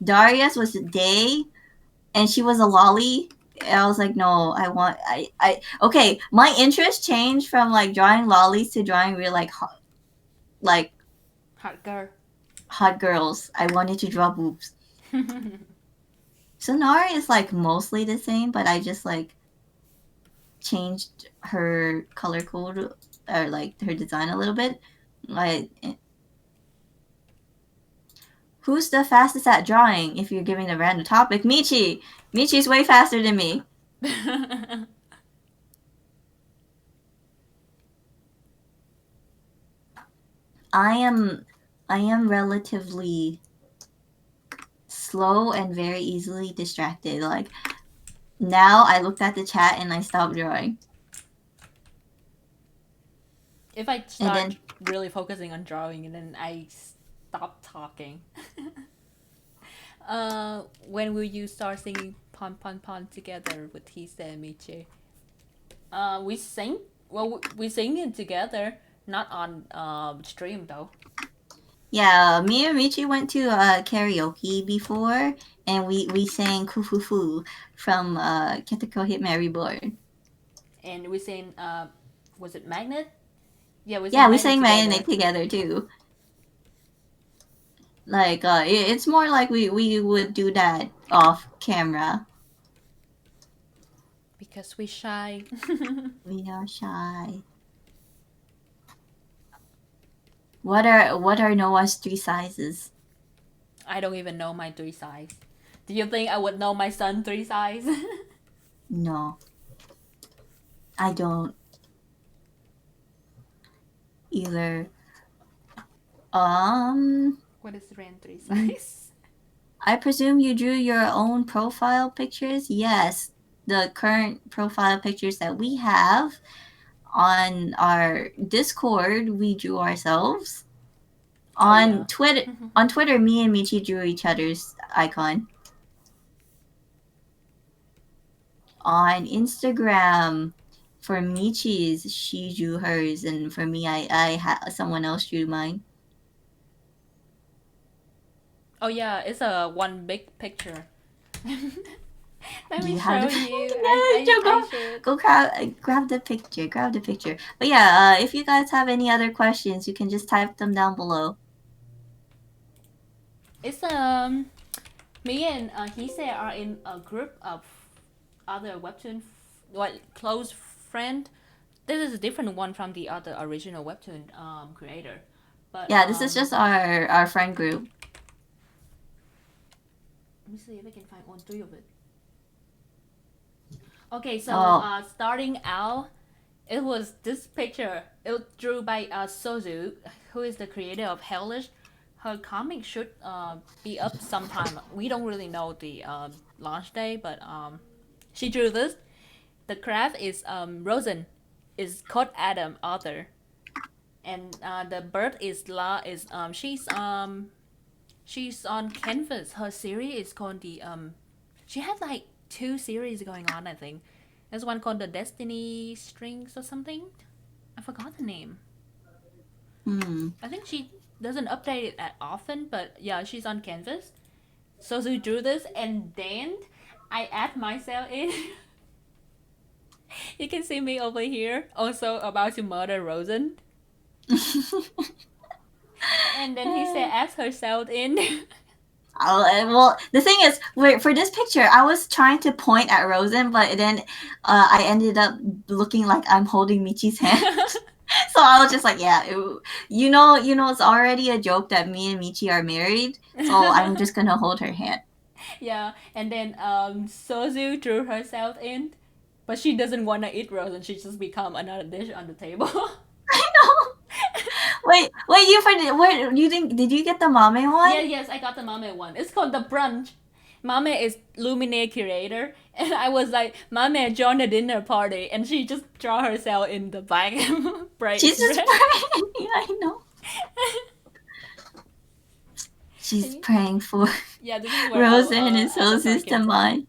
Speaker 1: Darius was Day, and she was a lolly. And I was like, no, I okay. My interest changed from like drawing lollies to drawing real like
Speaker 2: Hot girl.
Speaker 1: hot girls. I wanted to draw boobs. Sonara is like mostly the same, but I just like changed her color code or like her design a little bit. Like, who's the fastest at drawing? If you're giving a random topic, Michi. Michi's way faster than me. I am, I am relatively slow and very easily distracted. Like now, I looked at the chat and I stopped drawing.
Speaker 2: If I
Speaker 1: And
Speaker 2: start
Speaker 1: then
Speaker 2: really focusing on drawing and then I stop talking. When will you start singing Pon Pon Pon together with Hisa and Michi? We sing. Well, we sing it together, not on stream though.
Speaker 1: yeah, me and Michi went to karaoke before, and we sang "Kufufu" from Ketako Hitman Reborn.
Speaker 2: And we sing. Was it Magnet? Yeah, we
Speaker 1: Yeah,
Speaker 2: sang
Speaker 1: we
Speaker 2: Magnet
Speaker 1: sang
Speaker 2: together.
Speaker 1: Mayonnaise together too. Like it's more like we would do that off camera.
Speaker 2: Because we shy.
Speaker 1: We are shy. What are Noah's three sizes?
Speaker 2: I don't even know my three size. Do you think I would know my son three size?
Speaker 1: No, I don't either.
Speaker 2: What is Ran three
Speaker 1: Mm,
Speaker 2: size?
Speaker 1: I presume you drew your own profile pictures. Yes, the current profile pictures that we have On our Discord, we drew ourselves.
Speaker 2: Oh yeah.
Speaker 1: On Twitter, me and Michi drew each other's icon. On Instagram, for Michi's, she drew hers, and for me, someone else drew mine.
Speaker 2: Oh yeah, it's a one big picture. Let
Speaker 1: Do
Speaker 2: me
Speaker 1: you have
Speaker 2: show
Speaker 1: the
Speaker 2: you.
Speaker 1: yeah, Joe,
Speaker 2: I should.
Speaker 1: go grab the picture. Grab the picture. But yeah, if you guys have any other questions, you can just type them down below.
Speaker 2: It's me and Hise are in a group of other webtoon close friend. This is a different one from the other original webtoon creator. But
Speaker 1: Yeah, this is just our friend group.
Speaker 2: let me see if I can find one three of it. Okay, so
Speaker 1: Oh,
Speaker 2: starting out, it was this picture. It was drew by Sozu, who is the creator of Hellish. Her comic should be up sometime. We don't really know the launch day, but she drew this. The craft is Rosen, is called Adam, author, and the bird is La. Is she's on canvas. Her series is called the She had like two series going on. I think there's one called the Destiny Strings or something. I forgot the name.
Speaker 1: hmm.
Speaker 2: I think she doesn't update it that often, but yeah, she's on canvas. So she drew this, and then I add myself in. You can see me over here, also about to murder Rosen. And then he said, ask herself in.
Speaker 1: Well, the thing is, for this picture, I was trying to point at Rosen, but then I ended up looking like I'm holding Michi's hand. So I was just like, yeah, it's already a joke that me and Michi are married, so I'm just gonna hold her hand.
Speaker 2: Yeah, and then Sozu drew herself in, but she doesn't want to eat Rosen. She just become another dish on the table.
Speaker 1: I know. Wait, you think? Did you get the Mame one?
Speaker 2: Yeah, yes, I got the Mame one. It's called the brunch. Mame is Lumine curator, and I was like, Mame joined a dinner party, and she just draw herself in the back.
Speaker 1: She's
Speaker 2: Bread.
Speaker 1: just praying. I know. She's praying for
Speaker 2: Yeah, this is where
Speaker 1: Rosen and
Speaker 2: avatar
Speaker 1: Sozu's
Speaker 2: came from.
Speaker 1: demise.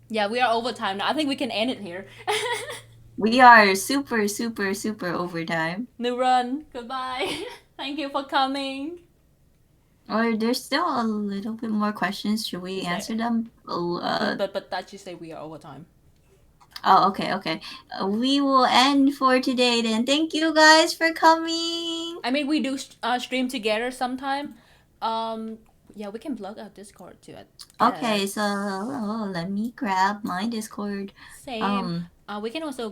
Speaker 2: Yeah, we are over time now. I think we can end it here.
Speaker 1: We are super, super, super overtime.
Speaker 2: New run. Goodbye. Thank you for coming.
Speaker 1: Or there's still a little bit more questions. Should we
Speaker 2: Is that?
Speaker 1: answer them?
Speaker 2: But that you say we are over time.
Speaker 1: Oh, okay, okay. We will end for today then. Thank you guys for coming.
Speaker 2: I mean, we do stream together sometime. Yeah, we can plug our Discord too. I
Speaker 1: Okay,
Speaker 2: guess.
Speaker 1: so let me grab my Discord.
Speaker 2: Same.
Speaker 1: Um,
Speaker 2: We can also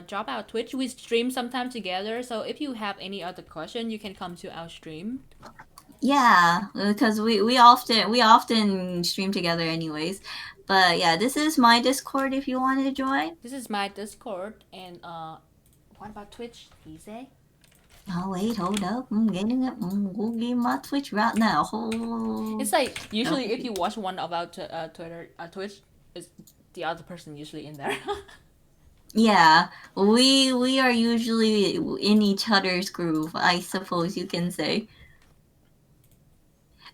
Speaker 2: drop our Twitch. We stream sometime together. So if you have any other question, you can come to our stream.
Speaker 1: yeah, because we often stream together anyways. But yeah, this is my Discord if you want to join.
Speaker 2: This is my Discord, and what about Twitch? Easy.
Speaker 1: Oh wait, hold up. I'm getting it. Go get my Twitch right now.
Speaker 2: It's
Speaker 1: Hold.
Speaker 2: like usually if
Speaker 1: Okay.
Speaker 2: you watch one of our Twitch, is the other person usually in there.
Speaker 1: Yeah, we are usually in each other's groove, I suppose you can say.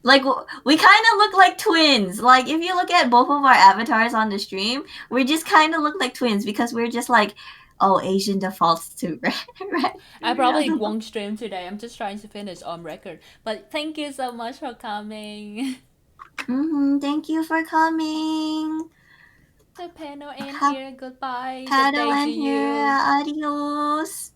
Speaker 1: Like we kind of look like twins. Like if you look at both of our avatars on the stream, we just kind of look like twins because we're just like, oh, Asian defaults to red. Red.
Speaker 2: I probably won't stream today. I'm just trying to finish on record. But thank you so much for coming.
Speaker 1: Thank you for coming.
Speaker 2: The panel end
Speaker 1: Have
Speaker 2: here. Goodbye. Good
Speaker 1: paddle
Speaker 2: day to
Speaker 1: in here.
Speaker 2: you.
Speaker 1: Adios.